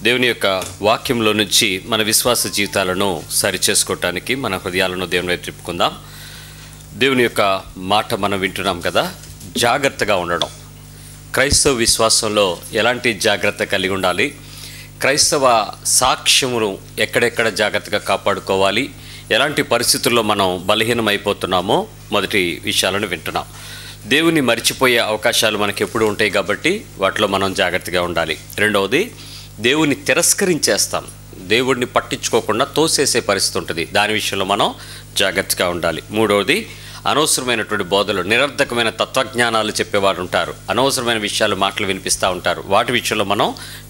దేవుని యొక్క వాక్యంలో నుంచి మన విశ్వాస జీవితాలను సరిచేసుకోవటానికి మన హృదయాలను దేవుని వైపు తిప్పుకుందాం. దేవుని యొక్క మాట మనం వింటున్నాం కదా, జాగ్రత్తగా ఉండడం. క్రైస్తవ విశ్వాసంలో ఎలాంటి జాగ్రత్త కలిగి ఉండాలి, క్రైస్తవ సాక్ష్యమును ఎక్కడెక్కడ జాగ్రత్తగా కాపాడుకోవాలి, ఎలాంటి పరిస్థితుల్లో మనం బలహీనమైపోతున్నామో మొదటి విషయాలను వింటున్నాం. దేవుని మర్చిపోయే అవకాశాలు మనకి ఎప్పుడు ఉంటాయి కాబట్టి వాటిలో మనం జాగ్రత్తగా ఉండాలి. రెండవది, దేవుని తిరస్కరించేస్తాం, దేవుడిని పట్టించుకోకుండా తోసేసే పరిస్థితి ఉంటుంది, దాని విషయంలో మనం జాగ్రత్తగా ఉండాలి. మూడవది, అనవసరమైనటువంటి బోధలు, నిరర్ధకమైన తత్వజ్ఞానాలు చెప్పేవారు ఉంటారు, అనవసరమైన విషయాలు మాటలు వినిపిస్తూ ఉంటారు, వాటి విషయంలో మనం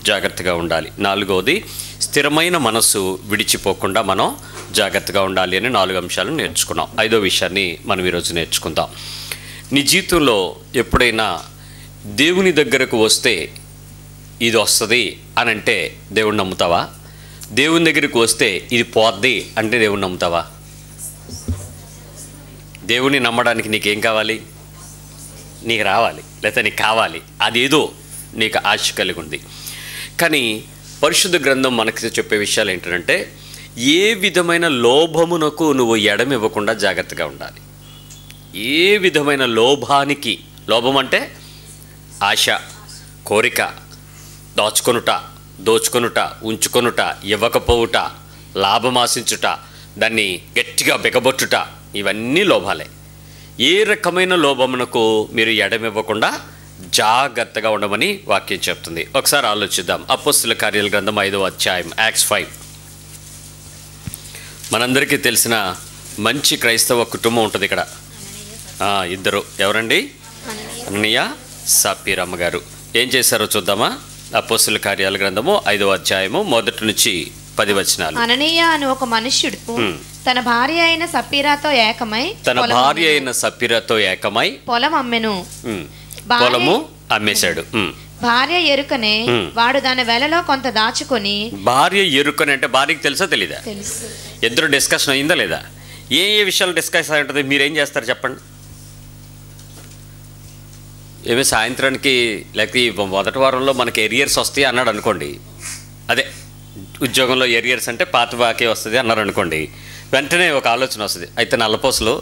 జాగ్రత్తగా ఉండాలి. నాలుగవది, స్థిరమైన మనస్సు విడిచిపోకుండా మనం జాగ్రత్తగా ఉండాలి అని 4 అంశాలను నేర్చుకున్నాం. 5వ విషయాన్ని మనం ఈరోజు నేర్చుకుందాం. నీ జీవితంలో ఎప్పుడైనా దేవుని దగ్గరకు వస్తే ఇది వస్తుంది అని అంటే దేవుణ్ణి నమ్ముతావా? దేవుని దగ్గరికి వస్తే ఇది పోద్ది అంటే దేవుణ్ణి నమ్ముతావా? దేవుణ్ణి నమ్మడానికి నీకేం కావాలి? నీకు రావాలి, లేకపోతే నీకు కావాలి, అదేదో నీకు ఆశ కలిగి ఉంది. కానీ పరిశుద్ధ గ్రంథం మనకి చెప్పే విషయాలు ఏంటంటే, ఏ విధమైన లోభమునకు నువ్వు ఎడమివ్వకుండా జాగ్రత్తగా ఉండాలి. ఏ విధమైన లోభానికి, లోభం అంటే ఆశ, కోరిక, దాచుకొనుట, దోచుకొనుట, ఉంచుకొనుట, ఇవ్వకపోవుట, లాభం ఆశించుట, దాన్ని గట్టిగా బిగబొట్టుట, ఇవన్నీ లోభాలే. ఏ రకమైన లోభమునకు మీరు ఎడమివ్వకుండా జాగ్రత్తగా ఉండమని వాక్యం చెప్తుంది. ఒకసారి ఆలోచిద్దాం. అపోస్తలుల కార్యాల గ్రంథం 5వ అధ్యాయం, యాక్ట్స్ 5. మనందరికీ తెలిసిన మంచి క్రైస్తవ కుటుంబం ఉంటుంది ఇక్కడ. ఇద్దరు, ఎవరండి? అననీయ, సప్పీరమ్మ గారు. ఏం చేశారో చూద్దామా? అపోస్తలుల కార్యాల గ్రంథము 5వ అధ్యాయము 1 నుంచి 10 వచనాలు. అననీయ అని ఒక మనుష్యుడు తన భార్య అయిన సప్పీరాతో ఏకమై పొలం అమ్మెను. పొలము అమ్మేశాడు. భార్య ఎరుకనే వాడు దాని వెలలో కొంత దాచుకొని. భార్య ఎరుకనే అంటే భార్యకి తెలుసా తెలీదా? తెలుసు. ఇద్దరు డిస్కషన్ అయిందా లేదా? ఏ విషయాలు డిస్కస్ అయి ఉంటుంది? మీరేం చేస్తారు చెప్పండి? ఏమి సాయంత్రానికి, లేకపోతే మొదటి వారంలో మనకి ఎరియర్స్ వస్తాయి అన్నాడు అనుకోండి, అదే ఉద్యోగంలో ఎరియర్స్ అంటే పాత బాకీ వస్తుంది అన్నారు అనుకోండి, వెంటనే ఒక ఆలోచన వస్తుంది, అయితే నల్లపోసలు,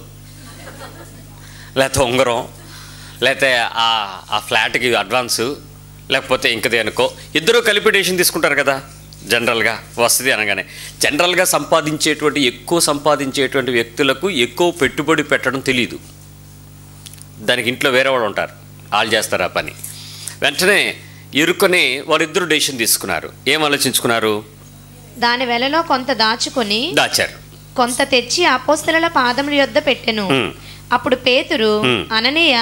లేకపోతే ఉంగరం, లేకపోతే ఆ ఫ్లాట్కి అడ్వాన్సు, లేకపోతే ఇంకది అనుకో, ఇద్దరు కలిపి డెసిషన్ తీసుకుంటారు కదా జనరల్గా. వస్తుంది అనగానే జనరల్గా ఎక్కువ సంపాదించేటువంటి వ్యక్తులకు ఎక్కువ పెట్టుబడి పెట్టడం తెలియదు. దానికి ఇంట్లో వేరే వాళ్ళు ఉంటారు, వాళ్ళు చేస్తారు ఆ పని. వెంటనే ఇరుక్కుని వాళ్ళిద్దరూ డెసిషన్ తీసుకున్నారు. ఏం ఆలోచించుకున్నారు? దాని వెలలో కొంత దాచారు, కొంత తెచ్చి అపోస్తలుల పాదముల యొద్ద పెట్టెను. అప్పుడు పేతురు, అననీయ,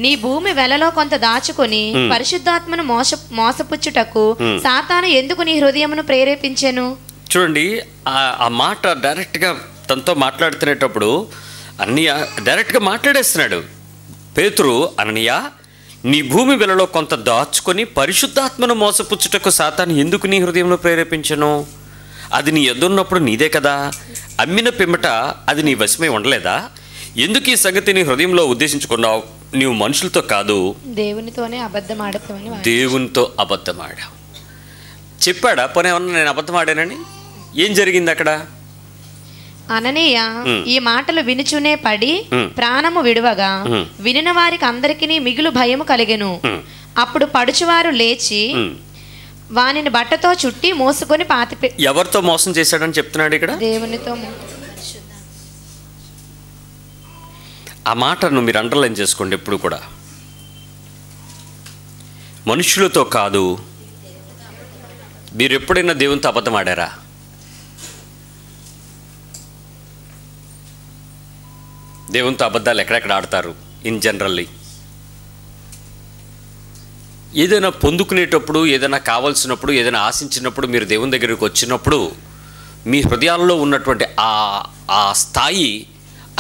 నీ భూమి వెలలో కొంత దాచుకొని పరిశుద్ధాత్మను మోసపుచ్చుటకు సాతాను ఎందుకు నీ హృదయమును ప్రేరేపించెను? చూడండి, ఆ మాట డైరెక్ట్గా తనతో మాట్లాడుతునేటప్పుడు అననీయ డైరెక్ట్గా మాట్లాడేస్తున్నాడు. పేతురు, అననీయ, నీ భూమి వెలలో కొంత దాచుకొని పరిశుద్ధాత్మను మోసపుచ్చుటకు సాతాను ఎందుకు నీ హృదయంలో ప్రేరేపించను? అది నీ ఎదున్నప్పుడు నీదే కదా, అమ్మిన పిమ్మట అది నీ వశమై ఉండలేదా? ఎందుకు ఈ సంగతి నీ హృదయంలో ఉద్దేశించుకున్నావు? నీవు మనుషులతో కాదు, దేవునితోనే అబద్ధమాడతావని. దేవునితో అబద్ధమాడావు చెప్పాడా? పోనీ ఏమన్నా నేను అబద్ధం ఆడానని? ఏం జరిగింది అక్కడ? అననీయ ఈ మాటలు వినుచునే పడి ప్రాణము విడువగా వినిన వారికి అందరికీ మిగులు భయము కలిగెను. అప్పుడు పడుచువారు లేచి వానిని బట్టతో చుట్టి మోసుకొని ఎవరితో మోసం చేశాడని చెప్తున్నాడు ఇక్కడ? దేవునితో. ఆ మాటను మీరు అండర్లైన్ చేసుకోండి ఎప్పుడు కూడా. మనుషులతో కాదు. మీరు ఎప్పుడైనా దేవునితో అబద్ధం ఆడారా? దేవునితో అబద్ధాలు ఎక్కడెక్కడ ఆడతారు ఇన్ జనరల్లీ? ఏదైనా పొందుకునేటప్పుడు, ఏదైనా కావాల్సినప్పుడు, ఏదైనా ఆశించినప్పుడు, మీరు దేవుని దగ్గరికి వచ్చినప్పుడు మీ హృదయాల్లో ఉన్నటువంటి ఆ స్థాయి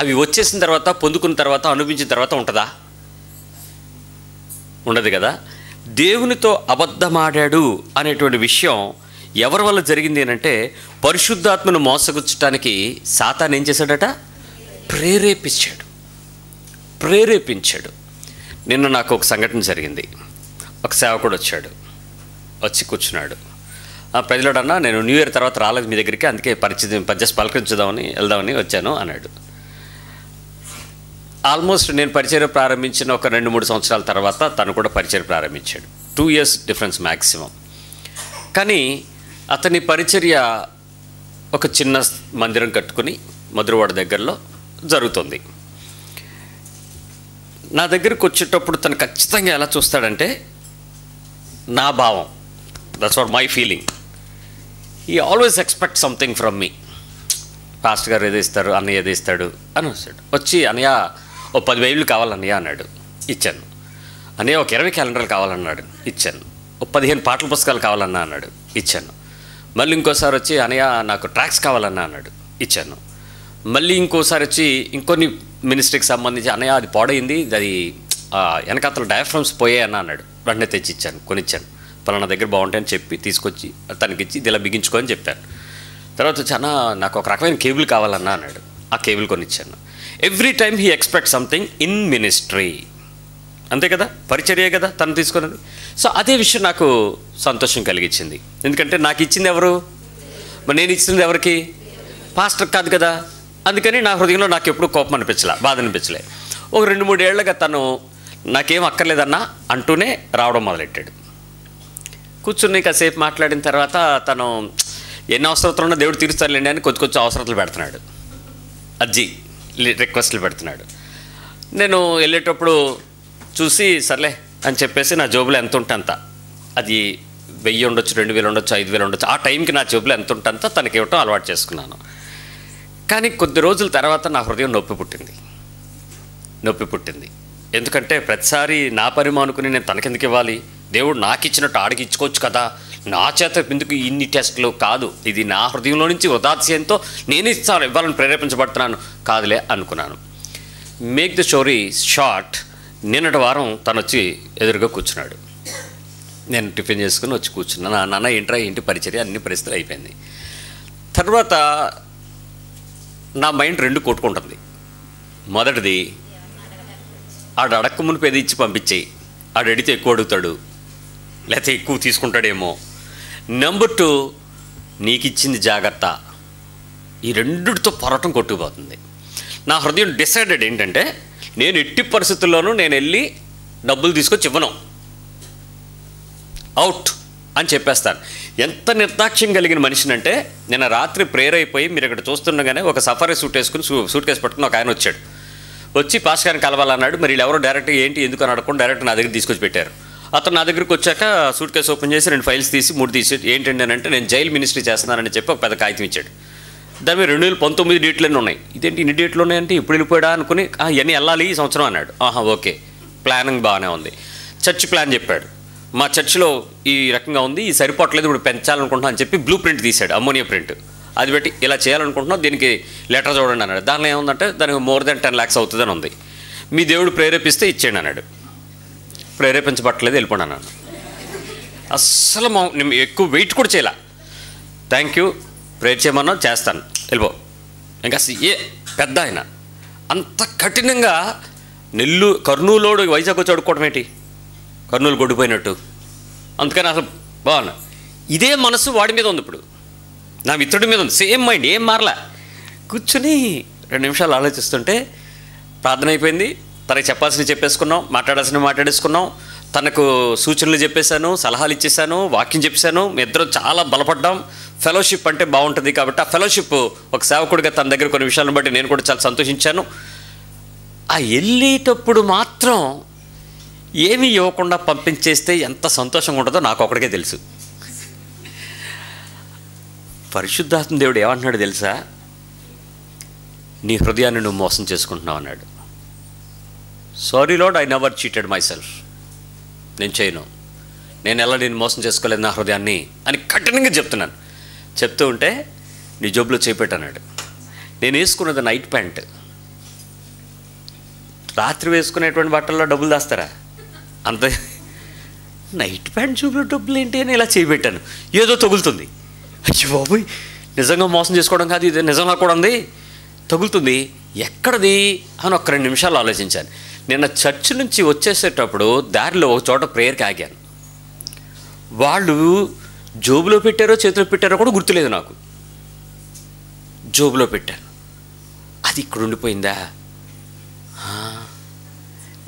అవి వచ్చేసిన తర్వాత, పొందుకున్న తర్వాత, అనుభవించిన తర్వాత ఉంటుందా? ఉండదు కదా. దేవునితో అబద్ధమాడాడు అనేటువంటి విషయం ఎవరి వల్ల జరిగింది అంటే, పరిశుద్ధాత్మను మోసగుచ్చటానికి సాతాను ఏం చేశాడట? ప్రేరేపించాడు. నిన్న నాకు ఒక సంఘటన జరిగింది. ఒక సేవకుడు వచ్చాడు, వచ్చి కూర్చున్నాడు. ప్రజలోడన్నా నేను న్యూ ఇయర్ తర్వాత రాలేదు మీ దగ్గరికి, అందుకే జస్ట్ పలకరించుదామని వెళ్దామని వచ్చాను అన్నాడు. ఆల్మోస్ట్ నేను పరిచయం ప్రారంభించిన ఒక 2-3 సంవత్సరాల తర్వాత తను కూడా పరిచయం ప్రారంభించాడు. 2 years డిఫరెన్స్ మ్యాక్సిమం. కానీ అతని పరిచర్య ఒక చిన్న మందిరం కట్టుకుని మధురవాడ దగ్గరలో జరుగుతుంది. నా దగ్గరికి వచ్చేటప్పుడు తను ఖచ్చితంగా ఎలా చూస్తాడంటే, నా భావం, దట్స్ వాట్ మై ఫీలింగ్, ఈ always expect something from me. Pastor గారు ఏదో ఇస్తారు, అన్నయ్య ఏదో ఇస్తాడు అని వస్తాడు. వచ్చి అన్నయ్య ఓ 10 బైబిళ్ళు కావాలన్నయ్య అన్నాడు, ఇచ్చాను. అన్నయ్య ఒక 20 క్యాలెండర్లు కావాలన్నాడు, ఇచ్చాను. ఓ 15 పాటల పుస్తకాలు కావాలన్నా అన్నాడు, ఇచ్చాను. మళ్ళీ ఇంకోసారి వచ్చి అన్నయ్య నాకు ట్రాక్స్ కావాలన్నా అన్నాడు, ఇచ్చాను. మళ్ళీ ఇంకోసారి వచ్చి ఇంకొన్ని మినిస్ట్రీకి సంబంధించి అన్నయ్య అది పాడైంది, అది వెనకాతలు డయాఫ్రమ్స్ పోయాయి అన్నాడు. వెంటనే తెచ్చి ఇచ్చాను, కొనిచ్చాను. పలానా దగ్గర బాగుంటాయని చెప్పి తీసుకొచ్చి తనకిచ్చి ఇది ఇలా బిగించుకో అని చెప్పాను. తర్వాత వచ్చి అన్న నాకు ఒక రకమైన కేబుల్ కావాలన్నా అన్నాడు, ఆ కేబుల్ కొనిచ్చాను. Every time he expect something in ministry. అంతే కదా, పరిచర్యే కదా తను తీసుకున్నది. సో అదే విషయం నాకు సంతోషం కలిగించింది. ఎందుకంటే నాకు ఇచ్చింది ఎవరు? మరి నేను ఇచ్చింది ఎవరికి? పాస్టర్ కాదు కదా. అందుకని నా హృదయంలో నాకు ఎప్పుడు కోపం అనిపించలే, బాధ అనిపించలే. ఒక 2-3 ఏళ్ళగా తను నాకేం అక్కర్లేదన్నా అంటూనే రావడం మొదలెట్టాడు. కూర్చుని కాసేపు మాట్లాడిన తర్వాత తను ఎన్ని అవసరతలు ఉన్నా దేవుడు తీరుస్తారులేండి అని కొంచెం అవసరతలు పెడుతున్నాడు, అజ్జి రిక్వెస్ట్లు పెడుతున్నాడు. నేను వెళ్ళేటప్పుడు చూసి సర్లే అని చెప్పేసి నా జోబులో ఎంత ఉంటే అంత, అది 1000 ఉండొచ్చు, 2000 ఉండొచ్చు, 5000 ఉండొచ్చు, ఆ టైంకి నా జోబులో ఎంత ఉంటే అంత తనకి ఇవ్వటం అలవాటు చేసుకున్నాను. కానీ కొద్ది రోజుల తర్వాత నా హృదయం నొప్పి పుట్టింది. ఎందుకంటే ప్రతిసారి నా పరిమ అనుకుని నేను తనకెందుకు ఇవ్వాలి? దేవుడు నాకు ఇచ్చినట్టు ఆడికి ఇచ్చుకోవచ్చు కదా, నా చేత ఎందుకు ఇన్ని టెస్టులు? కాదు, ఇది నా హృదయంలో నుంచి ఉదాస్యంతో నేను ఇవ్వాలని ప్రేరేపించబడుతున్నాను, కాదులే అనుకున్నాను. మేక్ ద స్టోరీ షార్ట్, నిన్నటి వారం తను వచ్చి ఎదురుగా కూర్చున్నాడు. నేను టిఫిన్ చేసుకుని వచ్చి కూర్చున్నాను. నాన్న ఏంట్రా, ఏంటి పరిచర్య, అన్ని పరిస్థితులు అయిపోయింది. తర్వాత నా మైండ్ 2 కొట్టుకుంటుంది. మొదటిది, ఆడు అడక్క మునిపి ఏది ఇచ్చి పంపించేయి, ఆడు అడిగితే ఎక్కువ అడుగుతాడు లేకపోతే ఎక్కువ తీసుకుంటాడేమో. నెంబర్ 2, నీకు ఇచ్చింది జాగ్రత్త. ఈ రెండిటితో పోరాటం కొట్టుకుపోతుంది. నా హృదయం డిసైడెడ్ ఏంటంటే, నేను ఎట్టి పరిస్థితుల్లోనూ నేను వెళ్ళి డబ్బులు తీసుకొచ్చి ఇవ్వను, అవుట్ అని చెప్పేస్తాను. ఎంత నిర్దాక్ష్యం కలిగిన మనిషినంటే, నిన్న రాత్రి ప్రేయర్ అయిపోయి మీరు ఇక్కడ చూస్తుండగానే ఒక సఫారీ సూట్ వేసుకుని సూట్ కేసు పట్టుకుని ఒక ఆయన వచ్చాడు. వచ్చి పాస్టర్ గారిని కలవాలన్నాడు. మరి ఎవరో డైరెక్ట్ ఏంటి ఎందుకు అని అడగకుండా డైరెక్ట్ నా దగ్గర తీసుకొచ్చి పెట్టారు. అతను నా దగ్గరికి వచ్చాక సూట్ కేసు ఓపెన్ చేసి 2 ఫైల్స్ తీసి 3 తీసి ఏంటండి అని అంటే, నేను జైలు మినిస్ట్రీ చేస్తున్నానని చెప్పి ఒక పెద్ద కాగితం ఇచ్చాడు. దాని మీద 2019 డేట్లన్నీ ఉన్నాయి. ఇదేంటి ఇన్ని డేట్లు ఉన్నాయంటే ఇప్పుడు వెళ్ళిపోయాడా అనుకుని, ఇవన్నీ వెళ్ళాలి ఈ సంవత్సరం అన్నాడు. ఓకే, ప్లానింగ్ బాగానే ఉంది. చర్చ్ ప్లాన్ చెప్పాడు, మా చర్చిలో ఈ రకంగా ఉంది, ఈ సరిపోవట్లేదు, ఇప్పుడు పెంచాలనుకుంటున్నాను అని చెప్పి బ్లూ ప్రింట్ తీశాడు, అమ్మోనియా ప్రింట్. అది పెట్టి ఇలా చేయాలనుకుంటున్నాం, దీనికి లెటర్ చూడండి అన్నాడు. దానిలో ఏముందంటే దానికి more than 10 lakhs అవుతుందని ఉంది. మీ దేవుడు ప్రేరేపిస్తే ఇచ్చేయండి అన్నాడు. ప్రేరేపించబట్టలేదు, వెళ్ళిపోండి అన్నాను. అస్సలు నేను ఎక్కువ వెయిట్ కూడా చేయలే. థ్యాంక్ యూ, ప్రేర్ చేయమన్నా చేస్తాను, వెళ్ళిపో. ఇంకా పెద్ద ఆయన అంత కఠినంగా కర్నూలులోడు వైజాగ్ వచ్చి అడుక్కోవడం ఏంటి, కర్నూలు గొడ్డిపోయినట్టు. అందుకని అసలు బాగున్నా. ఇదే మనసు వాడి మీద ఉంది, ఇప్పుడు నా మిత్రుడి మీద ఉంది, సేమ్ మైండ్, ఏం మారలే. కూర్చుని 2 నిమిషాలు ఆలోచిస్తుంటే ప్రార్థన అయిపోయింది. తనకి చెప్పాల్సినవి చెప్పేసుకున్నాం, మాట్లాడాల్సినవి మాట్లాడేసుకున్నాం. తనకు సూచనలు చెప్పేశాను, సలహాలు ఇచ్చేసాను, వాక్యం చెప్పేశాను. మీ ఇద్దరు చాలా బలపడ్డాం. ఫెలోషిప్ అంటే బాగుంటుంది కాబట్టి ఆ ఫెలోషిప్ ఒక సేవకుడిగా తన దగ్గర కొన్ని విషయాలను బట్టి నేను కూడా చాలా సంతోషించాను. ఆ వెళ్ళేటప్పుడు మాత్రం ఏమీ ఇవ్వకుండా పంపించేస్తే ఎంత సంతోషంగా ఉంటుందో నాకు ఒకడికే తెలుసు. పరిశుద్ధాత్మ దేవుడు ఏమంటున్నాడు తెలుసా? నీ హృదయాన్ని నువ్వు మోసం చేసుకుంటున్నావు అన్నాడు. Sorry lord, I never cheated my self. నేను చేయను, నేను మోసం చేసుకోలేదు నా హృదయాన్ని అని కఠినంగా చెప్తున్నాను. చెప్తూ ఉంటే నీ జోబులో చేపెట్టన్నాడు. నేను వేసుకున్నది నైట్ ప్యాంట్. రాత్రి వేసుకునేటువంటి బట్టల్లో డబ్బులు దాస్తారా? అంత నైట్ ప్యాంట్ జోబులో డబ్బులు ఏంటి అని ఇలా చేపెట్టాను. ఏదో తగులుతుంది. అయ్యో బాబోయ్, నిజంగా మోసం చేసుకోవడం కాదు ఇది, నిజంగా కూడా ఉంది, తగులుతుంది, ఎక్కడది అని ఒక 2 నిమిషాలు ఆలోచించాను. నిన్న చర్చ్ నుంచి వచ్చేసేటప్పుడు దారిలో ఒక చోట ప్రేయర్కి ఆగాను. వాళ్ళు జోబులో పెట్టారో చేతిలో పెట్టారో కూడా గుర్తులేదు నాకు. జోబులో పెట్టాను. అది ఇక్కడ ఉండిపోయిందా?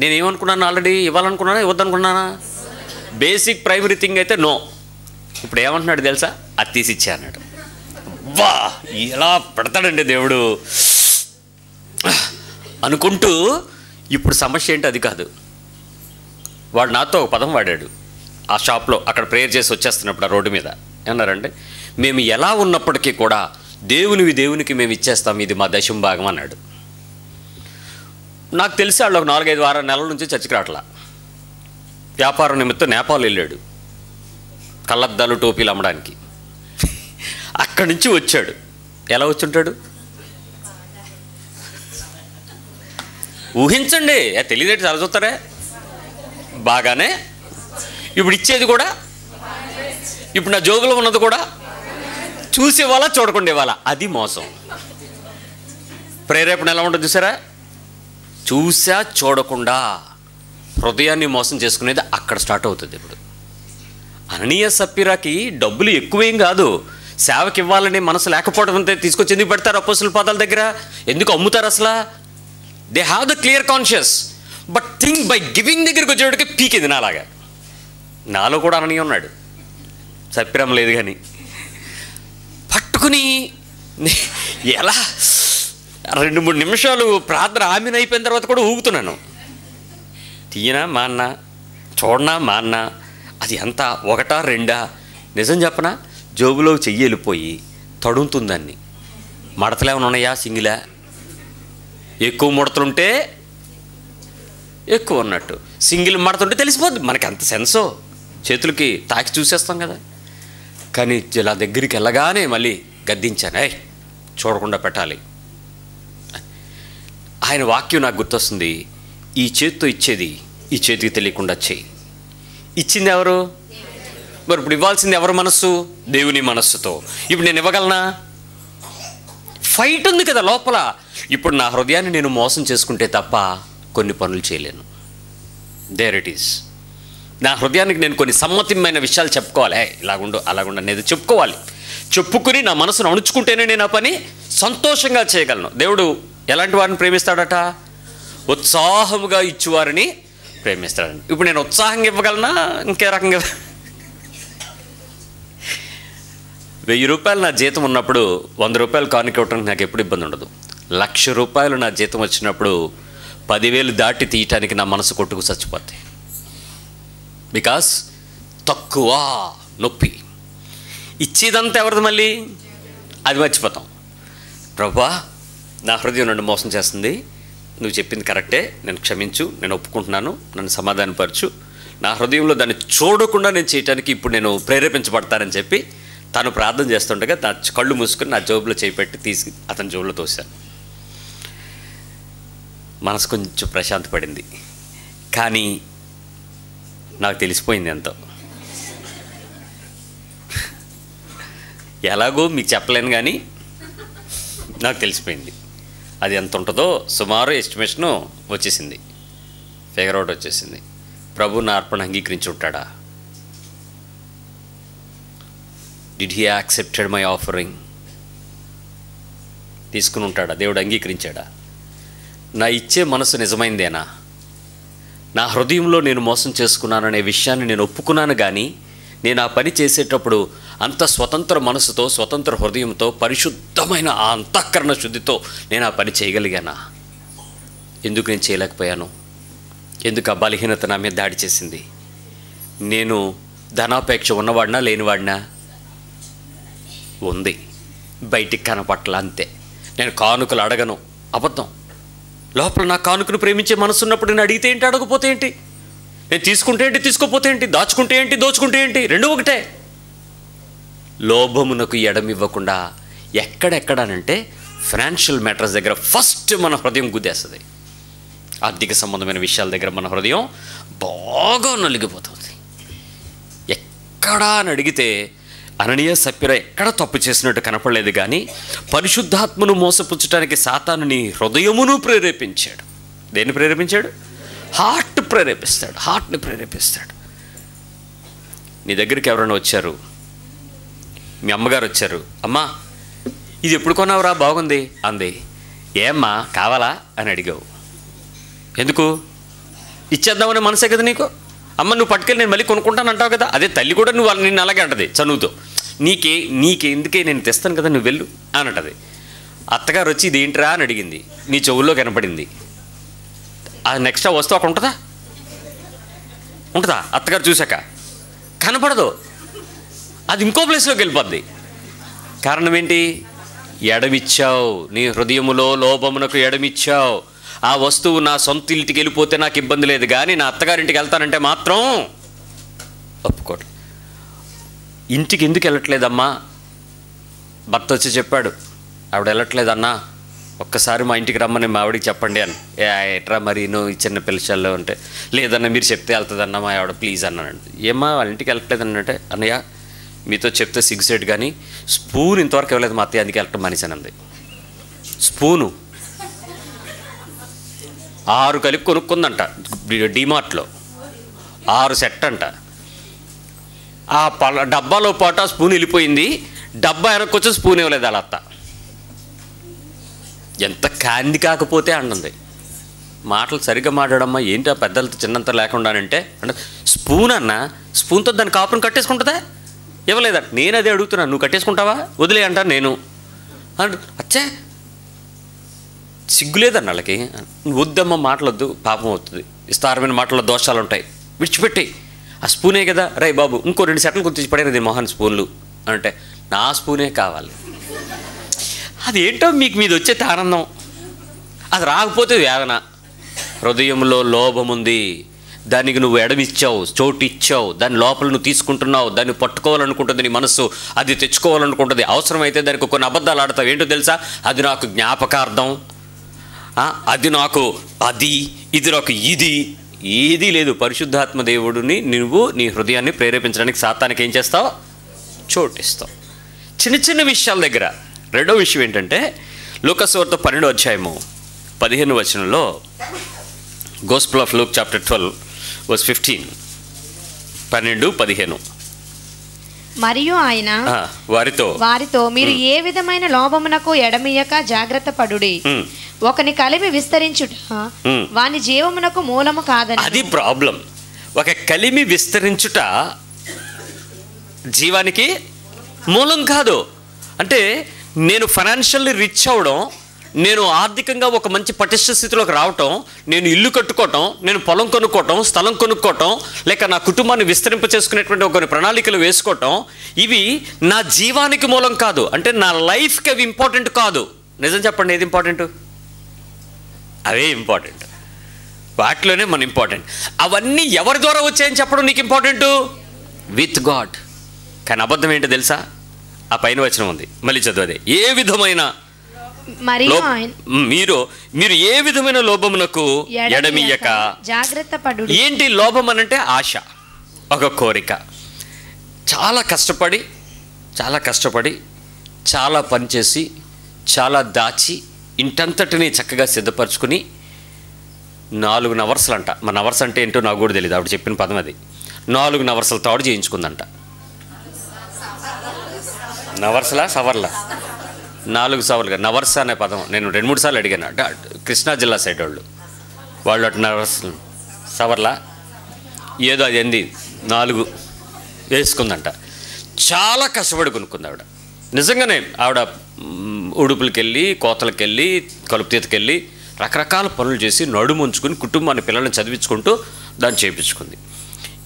నేనేమనుకున్నాను, ఆల్రెడీ ఇవ్వాలనుకున్నానా ఇవ్వద్దనుకున్నానా? బేసిక్ ప్రైమరీ థింగ్ అయితే నో. ఇప్పుడు ఏమంటున్నాడు తెలుసా? అది తీసిచ్చా అన్నాడు. వా, ఎలా పెడతాడండి దేవుడు అనుకుంటూ. ఇప్పుడు సమస్య ఏంటి? అది కాదు. వాడు నాతో ఒక పదం వాడాడు ఆ షాప్లో, అక్కడ ప్రేయర్ చేసి వచ్చేస్తున్నప్పుడు ఆ రోడ్డు మీద. ఏమన్నారంటే, మేము ఎలా ఉన్నప్పటికీ కూడా దేవునికి మేము ఇచ్చేస్తాం, ఇది మా దశమ భాగం అన్నాడు. నాకు తెలిసి వాళ్ళు ఒక 4-5 నెలల నుంచి చర్చికి రావట్లా. వ్యాపారం నిమిత్తం నేపాల్ వెళ్ళాడు కళ్ళద్దాలు టోపీలు అమ్మడానికి. అక్కడి నుంచి వచ్చాడు. ఎలా వచ్చుంటాడు ఊహించండి. తెలియదేంటి, చాలా చూస్తారే. బాగానే ఇప్పుడు ఇచ్చేది కూడా, ఇప్పుడు నా జోబులో ఉన్నది కూడా చూసేవాళ్ళ చూడకుండా ఇవ్వాలా. అది మోసం. ప్రేరేపణ ఎలా ఉంటుంది చూసారా? చూసా చూడకుండా హృదయాన్ని మోసం చేసుకునేది అక్కడ స్టార్ట్ అవుతుంది. ఇప్పుడు అననీయ సప్పీరాకి డబ్బులు ఎక్కువేం కాదు, సేవకి ఇవ్వాలని మనసు లేకపోవడం అంతే. తీసుకొచ్చి ఎందుకు పెడతారు అపోస్తుల పాదాల దగ్గర? ఎందుకు అమ్ముతారు అసలు? They have the clear conscious. But think by giving దగ్గరికి వచ్చేటికి పీకింది నాలాగా. నాలో కూడా అననీయ ఉన్నాడు, సప్పిరం లేదు కానీ. పట్టుకుని ఎలా 2-3 నిమిషాలు ప్రార్థన ఆమెన అయిపోయిన తర్వాత కూడా ఊగుతున్నాను. తీయనా మా అన్న, చూడనా మా అన్న, అది ఎంత 1-2? నిజం చెప్పనా, జోబులో చెయ్యి వెళ్ళిపోయి తడుముతుందాన్ని. మడతలేమన్నా ఉన్నాయా? సింగిలా? ఎక్కువ ముడతలుంటే ఎక్కువ ఉన్నట్టు, సింగిల్ మడతుంటే తెలిసిపోద్ది. మనకి అంత సెన్సో, చేతులకి తాకి చూసేస్తాం కదా. కానీ ఇలా దగ్గరికి వెళ్ళగానే మళ్ళీ గద్దించాను, చూడకుండా పెట్టాలి. ఆయన వాక్యం నాకు గుర్తొస్తుంది. ఈ చేతితో ఇచ్చేది ఈ చేతికి తెలియకుండా చెయ్యి. ఇచ్చింది ఎవరు? మరి ఇప్పుడు ఇవ్వాల్సింది ఎవరు మనస్సు? దేవుని మనస్సుతో. ఇప్పుడు నేను ఇవ్వగలనా? ఫైట్ ఉంది కదా లోపల. ఇప్పుడు నా హృదయాన్ని నేను మోసం చేసుకుంటే తప్ప కొన్ని పనులు చేయలేను. There it is. నా హృదయానికి నేను కొన్ని సమ్మతమైన విషయాలు చెప్పుకోవాలి. ఇలాగుండు అలాగుండు అనేది చెప్పుకోవాలి. చెప్పుకుని నా మనసును అణుచుకుంటేనే నేను ఆ పని సంతోషంగా చేయగలను. దేవుడు ఎలాంటి వారిని ప్రేమిస్తాడట? ఉత్సాహముగా ఇచ్చేవారిని ప్రేమిస్తాడని. ఇప్పుడు నేను ఉత్సాహంగా ఇవ్వగలనా? ఇంకే రకంగా? 1000 రూపాయలు నా జీతం ఉన్నప్పుడు 100 రూపాయలు కానుక ఇవ్వడానికి నాకు ఎప్పుడు ఇబ్బంది ఉండదు. 1,00,000 రూపాయలు నా జీతం వచ్చినప్పుడు 10,000 దాటి తీయటానికి నా మనసు కొట్టుకు చచ్చిపోతాయి. బికాస్ తక్కువ నొప్పి. ఇచ్చేదంతా ఎవరిది? మళ్ళీ అది మర్చిపోతాం. ప్రభువా, నా హృదయం నన్ను మోసం చేస్తుంది, నువ్వు చెప్పింది కరెక్టే, నేను క్షమించు, నేను ఒప్పుకుంటున్నాను, నన్ను సమాధానపరచు. నా హృదయంలో దాన్ని చూడకుండా నేను చేయటానికి ఇప్పుడు నేను ప్రేరేపించబడతానని చెప్పి తను ప్రార్థన చేస్తుండగా నా కళ్ళు మూసుకొని నా జోబులో చేపెట్టి తీసి అతని జోబులో తోశాను. మనసు కొంచెం ప్రశాంత పడింది. కానీ నాకు తెలిసిపోయింది ఎంతో. ఎలాగో మీకు చెప్పలేను కానీ నాకు తెలిసిపోయింది. అది ఎంత ఉంటుందో సుమారు ఎస్టిమేషను వచ్చేసింది, ఫిగర్ అవుట్ వచ్చేసింది. ప్రభు నా అర్పణ అంగీకరించి ఉంటాడా? Did he accepted my offering? తీసుకుని ఉంటాడా? దేవుడు అంగీకరించాడా? నా ఇచ్చే మనసు నిజమైందేనా? నా హృదయంలో నేను మోసం చేసుకున్నాననే విషయాన్ని నేను ఒప్పుకున్నాను. కానీ నేను ఆ పని చేసేటప్పుడు అంత స్వతంత్ర మనసుతో, స్వతంత్ర హృదయంతో, పరిశుద్ధమైన ఆ అంతఃకరణ శుద్ధితో నేను ఆ పని చేయగలిగానా? ఎందుకు నేను చేయలేకపోయాను? ఎందుకు ఆ బలహీనత నా మీద దాడి చేసింది? నేను ధనాపేక్ష ఉన్నవాడినా లేనివాడినా? ఉంది, బయటికి కనపట్ల అంతే. నేను కానుకలు అడగను, అబద్ధం. లోపల నా కానుకను ప్రేమించే మనసు ఉన్నప్పుడు నేను అడిగితే ఏంటి, అడగపోతే ఏంటి? నేను తీసుకుంటే ఏంటి, తీసుకోపోతే ఏంటి? దాచుకుంటే ఏంటి, దోచుకుంటే ఏంటి? రెండు ఒకటే. లోభమునకు ఎడమివ్వకుండా ఎక్కడెక్కడానంటే ఫైనాన్షియల్ మ్యాటర్స్ దగ్గర ఫస్ట్ మన హృదయం గుద్దేస్తుంది. ఆర్థిక సంబంధమైన విషయాల దగ్గర మన హృదయం బాగా నలిగిపోతుంది. ఎక్కడా అని అడిగితే అననీయ సప్పిరా ఎక్కడ తప్పు చేసినట్టు కనపడలేదు. కానీ పరిశుద్ధాత్మను మోసపుచ్చడానికి సాతాను నీ హృదయమును ప్రేరేపించాడు. దేన్ని ప్రేరేపించాడు? హార్ట్ ప్రేరేపిస్తాడు, హార్ట్ని ప్రేరేపిస్తాడు. నీ దగ్గరికి ఎవరైనా వచ్చారు, మీ అమ్మగారు వచ్చారు, అమ్మా ఇది ఎప్పుడు కొన్నావురా, బాగుంది అంది. ఏమ్మా కావాలా అని అడిగావు. ఎందుకు? ఇచ్చేద్దామనే మనసే కదా నీకు. అమ్మ నువ్వు పట్టుకెళ్ళి నేను మళ్ళీ కొనుక్కుంటాను అంటావు కదా. అదే తల్లి కూడా నువ్వు నిన్ను అలాగే అంటది చనువుతో, నీకెందుకే నేను తెస్తాను కదా నువ్వు వెళ్ళు అని అంటది. అత్తగారు వచ్చి ఇది ఏంట్రా అని అడిగింది, నీ చెవుల్లో కనపడింది. అది నెక్స్ట్ ఆ వస్తువు అక్కడ ఉంటుందా? అత్తగారు చూశాక కనపడదు, అది ఇంకో ప్లేస్లోకి వెళ్ళిపోద్ది. కారణం ఏంటి? ఎడమిచ్చావు, నీ హృదయములో లోభమునకు ఎడమిచ్చావు. ఆ వస్తువు నా సొంత ఇంటికి వెళ్ళిపోతే నాకు ఇబ్బంది లేదు, కానీ నా అత్తగారింటికి వెళ్తానంటే మాత్రం ఒప్పుకోడు. ఇంటికి ఎందుకు వెళ్ళట్లేదమ్మా? భర్త వచ్చి చెప్పాడు, ఆవిడ వెళ్ళట్లేదన్నా, ఒక్కసారి మా ఇంటికి రమ్మని మా ఆవిడికి చెప్పండి అని. ఎట్రా మరి నువ్వు ఈ చిన్న పిల్లల్లో అంటే, లేదన్నా మీరు చెప్తే వెళ్తుందన్నా మా ఆవిడ ప్లీజ్ అన్నాను. ఏమ్మా వాళ్ళ ఇంటికి వెళ్ళట్లేదన్నంటే, అన్నయ్య మీతో చెప్తే సిగ్గుసేట్ కానీ స్పూన్ ఇంతవరకు ఇవ్వలేదు మా అత్తయ్య, అందుకే వెళ్ళటం మనిషినంది. స్పూను 6 కలిపి కొనుక్కుందంట డిమార్ట్లో, 6 సెట్ అంట. ఆ డబ్బాలో పాటు ఆ స్పూన్ వెళ్ళిపోయింది, డబ్బా వెనక్కొచ్చి స్పూన్ ఇవ్వలేదు వాళ్ళ అత్త. ఎంత కాంది కాకపోతే అంటుంది. మాటలు సరిగ్గా మాట్లాడమ్మా, ఏంటి ఆ పెద్దలతో చిన్నంత లేకుండానంటే, అంటే స్పూన్ అన్న స్పూన్తో దాన్ని కాపురం కట్టేసుకుంటుందా? ఇవ్వలేదా? నేను అదే అడుగుతున్నాను, నువ్వు కట్టేసుకుంటావా? వదిలే అంటాను నేను అంటే, అచ్చే సిగ్గులేదన్న వాళ్ళకి. వద్దమ్మ మాటలొద్దు, పాపం అవుతుంది, విస్తారమైన మాటల్లో దోషాలు ఉంటాయి, విడిచిపెట్టి ఆ స్పూనే కదా. రై బాబు ఇంకో 2 సెట్లు గుర్తించి పడేది మొహాన్ స్పూన్లు అంటే, నా స్పూనే కావాలి. అది ఏంటో మీకు మీద వచ్చే ఆనందం, అది రాకపోతే వేదన. హృదయంలో లోభం ఉంది, దానికి నువ్వు ఎడమిచ్చావు, చోటు ఇచ్చావు, దాని లోపల నువ్వు తీసుకుంటున్నావు, దాన్ని పట్టుకోవాలనుకుంటుంది నీ మనస్సు, అది తెచ్చుకోవాలనుకుంటుంది. అవసరమైతే దానికి కొన్ని అబద్ధాలు ఆడతావు. ఏంటో తెలుసా? అది నాకు జ్ఞాపకార్థం, అది నాకు అది, ఇది నాకు ఇది, ఏదీ లేదు. పరిశుద్ధాత్మ దేవుడిని నువ్వు నీ హృదయాన్ని ప్రేరేపించడానికి సాతానికి ఏం చేస్తావు? చోటిస్తావు. చిన్న చిన్న విషయాల దగ్గర. రెండో విషయం ఏంటంటే, లూకాసు వార్త 12వ అధ్యాయము 15వ వచనంలో, gospel of Luke chapter 12 verse 15, 12-15. మరియు ఆయన వారితో మీరు ఏ విధమైన లోభమునకు ఎడమియక జాగ్రత్త పడుడి. ఒకని కలిమి విస్తరించుట వాని జీవమునకు మూలము కాదని. అది ప్రాబ్లం. ఒక కలిమి విస్తరించుట జీవానికి మూలం కాదు. అంటే నేను ఫైనాన్షియల్లీ రిచ్ అవడం, నేను ఆర్థికంగా ఒక మంచి పటిష్ట స్థితిలోకి రావటం, నేను ఇల్లు కట్టుకోవటం, నేను పొలం కొనుక్కోవటం, స్థలం కొనుక్కోవటం, లేక నా కుటుంబాన్ని విస్తరింప చేసుకునేటువంటి కొన్ని ప్రణాళికలు వేసుకోవటం, ఇవి నా జీవానికి మూలం కాదు. అంటే నా లైఫ్కి అవి ఇంపార్టెంట్ కాదు. నిజం చెప్పండి, ఏది ఇంపార్టెంట్? అవే ఇంపార్టెంట్. వాటిలోనే మన ఇంపార్టెంట్. అవన్నీ ఎవరి ద్వారా వచ్చాయని చెప్పడం నీకు ఇంపార్టెంటు? With God. కానీ అబద్ధం ఏంటో తెలుసా? ఆ పైన వచనం ఉంది, మళ్ళీ చదువుదే. ఏ విధమైన మీరు ఏ విధమైన లోభమునకు ఎడమియక జాగ్రత్త పడు. ఏంటి లోభం అనంటే? ఆశ, ఒక కోరిక. చాలా కష్టపడి చాలా పనిచేసి చాలా దాచి ఇంటంతటిని చక్కగా సిద్ధపరచుకుని 4 నవర్సలు అంట. మన నవర్స్ అంటే ఏంటో నాకు కూడా తెలియదు, ఆవిడ చెప్పిన పదం అది. 4 నవర్సల తాడు చేయించుకుందంట. నవర్సలా సవర్లా? 4 సవర్లుగా. నవర్స అనే పదం నేను 2-3 సార్లు అడిగాను. కృష్ణా జిల్లా సైడ్ వాళ్ళు అటు నవర్స్ సవర్లా ఏదో అది ఎంది 4 వేసుకుందంట. చాలా కష్టపడి కొనుక్కుంది ఆవిడ. నిజంగానే ఆవిడ ఉడుపులకి వెళ్ళి, కోతలకి వెళ్ళి, కలుపు తీతకి వెళ్ళి, రకరకాల పనులు చేసి నడుము ఉంచుకుని కుటుంబాన్ని, పిల్లల్ని చదివించుకుంటూ దాన్ని చేయించుకుంది.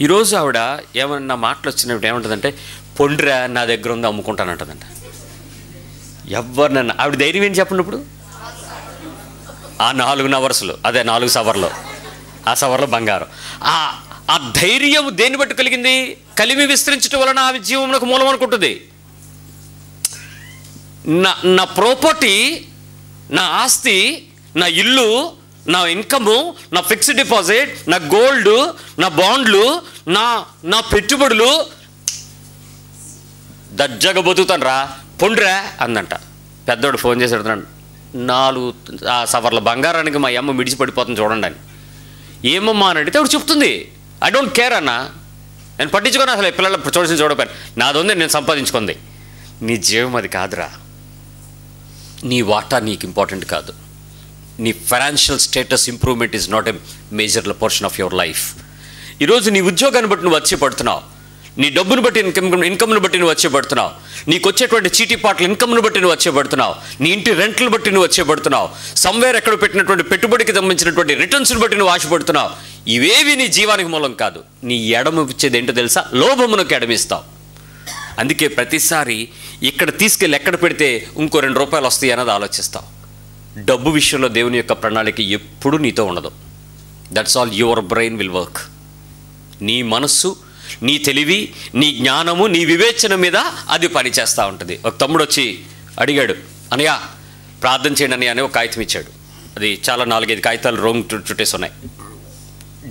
ఈరోజు ఆవిడ ఏమన్నా మాటలు వచ్చినప్పుడు ఏమంటుందంటే, పొండ్రా నా దగ్గర ఉంది అమ్ముకుంటానంటుందంట. ఎవరినన్నా ఆవిడ ధైర్యం ఏంటి చెప్పండి. ఇప్పుడు ఆ 4 నవర్సులు, అదే 4 సవర్లు, ఆ సవర్లో బంగారం. ఆ ధైర్యం దేన్ని బట్టి కలిగింది? కలిమి విస్తరించడం వలన ఆమె జీవమునకు మూలం అనుకుంటుంది. నా ప్రాపర్టీ, నా ఆస్తి, నా ఇల్లు, నా ఇన్కము, నా ఫిక్స్డ్ డిపాజిట్, నా గోల్డ్, నా బాండ్లు, నా పెట్టుబడులు, దర్జాగా బతుకుతాను రా, పొండ్రా అందంట. పెద్దోడు ఫోన్ చేసి అడుగుతున్నాడు, 4 సవర్ల బంగారానికి మా అమ్మ మిడిచిపడిపోతుంది చూడండి అని. ఏమమ్మా అని అడిగితే ఆవిడ చెప్తుంది, ఐ డోంట్ కేర్ అన్న, నేను పట్టించుకొని అసలు పిల్లల చూడాల్సిన చూడకపోయాను, నాది ఉంది, నేను సంపాదించుకుంది, నీ జీవం అది కాదురా. నీ వాటా నీకు ఇంపార్టెంట్ కాదు. నీ financial status improvement is not a major portion of your life. ఈరోజు నీ ఉద్యోగాన్ని బట్టి నువ్వు వచ్చేపడుతున్నావు, నీ డబ్బును బట్టి ఇన్కమ్ను బట్టి నువ్వు వచ్చేపడుతున్నావు, నీకు వచ్చేటువంటి చీటీపాట్ల ఇన్కమ్ను బట్టి నువ్వు వచ్చేపడుతున్నావు, నీ ఇంటి రెంట్లను బట్టి నువ్వు వచ్చేపడుతున్నావు, సమ్వేర్ ఎక్కడ పెట్టినటువంటి పెట్టుబడికి సంబంధించినటువంటి రిటర్న్స్ని బట్టి నువ్వు ఆశపడుతున్నావు. ఇవేవి నీ జీవానికి మూలం కాదు. నీ ఎడమ ఇచ్చేది ఏంటో తెలుసా? లోభమునకు ఎడమిస్తావు. అందుకే ప్రతిసారి ఇక్కడ తీసుకెళ్ళి ఎక్కడ పెడితే ఇంకో 2 రూపాయలు వస్తాయి అన్నది ఆలోచిస్తావు. డబ్బు విషయంలో దేవుని యొక్క ప్రణాళిక ఎప్పుడూ నీతో ఉండదు. That's all your brain will work. నీ మనస్సు, నీ తెలివి, నీ జ్ఞానము, నీ వివేచన మీద అది పనిచేస్తూ ఉంటుంది. ఒక తమ్ముడు వచ్చి అడిగాడు, అనయ్య ప్రార్థన చేయండి అని ఒక కాగితం ఇచ్చాడు. అది చాలా 4-5 కాగితాలు రోంగ్ చుట్టేసి ఉన్నాయి.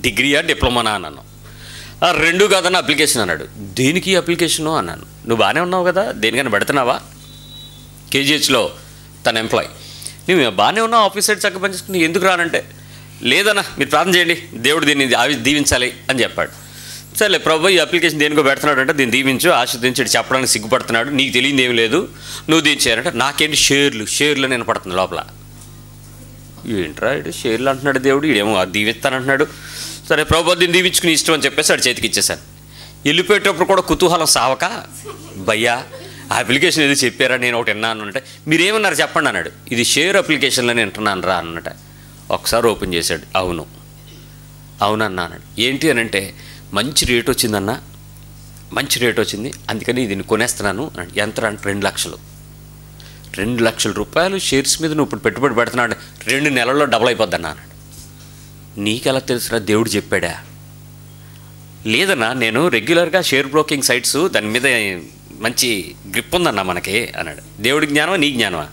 డిగ్రీయా డిప్లొమానా అన్నాను. 2 కాదన్న అప్లికేషన్ అన్నాడు. దేనికి అప్లికేషను అన్నాను. నువ్వు బాగానే ఉన్నావు కదా, దేనికైనా పెడుతున్నావా? కేజీహెచ్లో తన ఎంప్లాయ్. నువ్వు బాగానే ఉన్నావు, ఆఫీస్ సైడ్ చక్కగా పనిచేసుకుని ఎందుకు రానంటే, లేదన్నా మీరు ప్రార్థన చేయండి, దేవుడు దీన్ని దీవించాలి అని చెప్పాడు. సరే ప్రభు ఈ అప్లికేషన్ దేనికో పెడుతున్నాడు అంటే దీన్ని దీవించు, ఆశీర్వదించాడు చెప్పడానికి సిగ్గుపడుతున్నాడు, నీకు తెలియదు ఏమి లేదు, నువ్వు దీన్ని చేయాలంటే నాకేంటి షేర్లు నేను పడుతుంది లోపల. ఏంట్రా ఇడు షేర్లు అంటున్నాడు దేవుడు, ఇడేమో దీవిస్తానంటున్నాడు. సరే ప్రభు దీన్ని దీవించుకుని ఇష్టం అని చెప్పేసి వాడు చేతికి ఇచ్చేసాను. వెళ్ళిపోయేటప్పుడు కూడా కుతూహలం సావక, భయ్యా ఆ అప్లికేషన్ ఏదో చెప్పారా, నేను ఒకటి విన్నాను అంటే, మీరేమన్నారు చెప్పండి అన్నాడు. ఇది షేర్ అప్లికేషన్లో నేను వింటున్నాను రా అన్నట. ఒకసారి ఓపెన్ చేశాడు. అవునన్నా అన్నాడు. ఏంటి అని అంటే, మంచి రేట్ వచ్చిందన్నా, మంచి రేట్ వచ్చింది, అందుకని దీన్ని కొనేస్తున్నాను అన్నాడు. ఎంత అంటే 2 లక్షలు. 2 లక్షల రూపాయలు షేర్స్ మీద నువ్వు ఇప్పుడు పెట్టుబడి పెడుతున్నాడు, 2 నెలల్లో డబుల్ అయిపోద్దన్నా అన్నాడు. నీకెలా తెలుసురా, దేవుడు చెప్పాడా? లేదన్నా నేను రెగ్యులర్గా షేర్ బ్రోకింగ్ సైట్స్ దాని మీద మంచి గ్రిప్ ఉందన్నా మనకి అన్నాడు. దేవుడి జ్ఞానమా నీ జ్ఞానమా?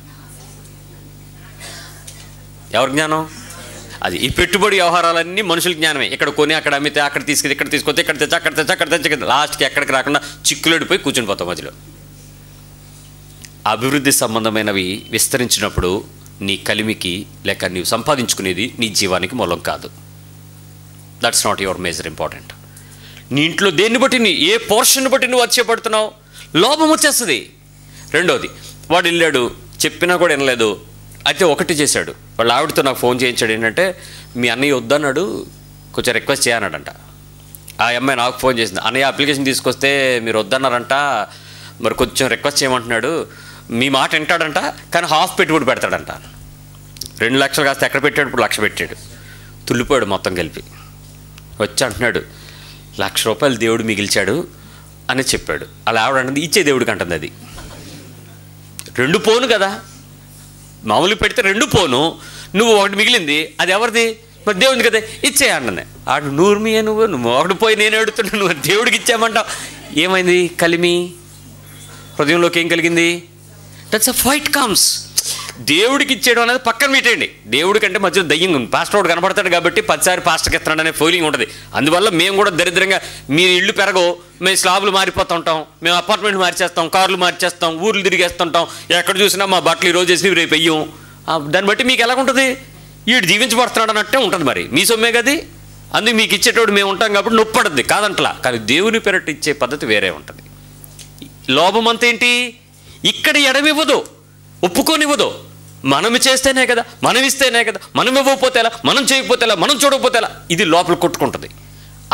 ఎవరి జ్ఞానం అది? ఈ పెట్టుబడి వ్యవహారాలన్నీ మనుషుల జ్ఞానమే. ఇక్కడ కొని అక్కడ అమ్మితే, అక్కడ తీసుకెళ్ళి ఇక్కడ తీసుకొస్తే, ఇక్కడ తెచ్చి అక్కడ తెచ్చి అక్కడ తెచ్చి లాస్ట్కి ఎక్కడికి రాకుండా చిక్కులడిపోయి కూర్చుని పోతాం మధ్యలో. అభివృద్ధి సంబంధమైనవి విస్తరించినప్పుడు నీ కలిమికి లేక నీవు సంపాదించుకునేది నీ జీవానికి మూలం కాదు. That's not your major important. నీ ఇంట్లో దేన్ని బట్టి ఏ పోర్షన్ బట్టి నువ్వు వచ్చేపడుతున్నావు, లోపం వచ్చేస్తుంది. రెండోది, వాడు వెళ్ళాడు చెప్పినా కూడా వినలేదు. అయితే ఒకటి చేశాడు, వాళ్ళ ఆవిడతో నాకు ఫోన్ చేయించాడు. ఏంటంటే మీ అన్నయ్య వద్దన్నాడు, కొంచెం రిక్వెస్ట్ చేయన్నాడంట. ఆ అమ్మాయి నాకు ఫోన్ చేసింది, అన్నయ్య అప్లికేషన్ తీసుకొస్తే మీరు వద్దన్నారంట, మరి కొంచెం రిక్వెస్ట్ చేయమంటున్నాడు, మీ మాట వింటాడంట కానీ హాఫ్ పెట్టుబడి పెడతాడంట. 2 లక్షలు కాస్త ఎక్కడ పెట్టాడు, ఇప్పుడు 1,00,000 పెట్టాడు. తుల్లిపోయాడు మొత్తం కలిపి. వచ్చి అంటున్నాడు, 1,00,000 రూపాయలు దేవుడు మిగిల్చాడు అని చెప్పాడు. అలా ఆవిడ అంటుంది, ఇచ్చే దేవుడికి అంటుంది. అది 2 పోను కదా, మామూలు పెడితే 2 పోను, నువ్వు 1 మిగిలింది, అది ఎవరిది? మరి దేవుడిది కదా, ఇచ్చే అన్నది. ఆడు నూర్మియా నువ్వు 1 పోయి నేను అడుగుతున్నా, నువ్వు దేవుడికి ఇచ్చామంటావు. ఏమైంది? కలిమి హృదయంలోకి ఏం కలిగింది? That's a fight comes. దేవుడికి ఇచ్చేయడం అనేది పక్కన పెట్టండి. దేవుడి కంటే మధ్యలో దయ్యం పాస్టర్ వాడు కనపడతాడు కాబట్టి 10సారి పాస్టర్కి ఇస్తున్నాడు అనే ఫీలింగ్ ఉంటుంది. అందువల్ల మేము కూడా దరిద్రంగా, మీరు ఇళ్ళు పెరగవు, మేము స్లాబ్లు మారిపోతుంటాం, మేము అపార్ట్మెంట్ మార్చేస్తాం, కార్లు మార్చేస్తాం, ఊర్లు తిరిగేస్తుంటాం, ఎక్కడ చూసినా మా బట్టలు ఈరోజు వేసి రేపు వెయ్యం. దాన్ని బట్టి మీకు ఎలా ఉంటుంది? వీడు జీవించబడుతున్నాడు అన్నట్టే ఉంటుంది. మరి మీ సొమ్మే కది, అందుకు మీకు ఇచ్చేటోడు మేము ఉంటాం కాబట్టి నొప్పడుద్ది కాదంటలా. కానీ దేవుని పెరట్ ఇచ్చే పద్ధతి వేరే ఉంటుంది. లోభం అంతేంటి? ఇక్కడ ఎడమివ్వదు, ఒప్పుకోనివ్వదు. మనం చేస్తేనే కదా, మనం ఇస్తేనే కదా, మనం ఇవ్వకపోతే ఎలా, మనం చేయకపోతే ఎలా, మనం చూడకపోతే ఎలా, ఇది లోపల కొట్టుకుంటుంది.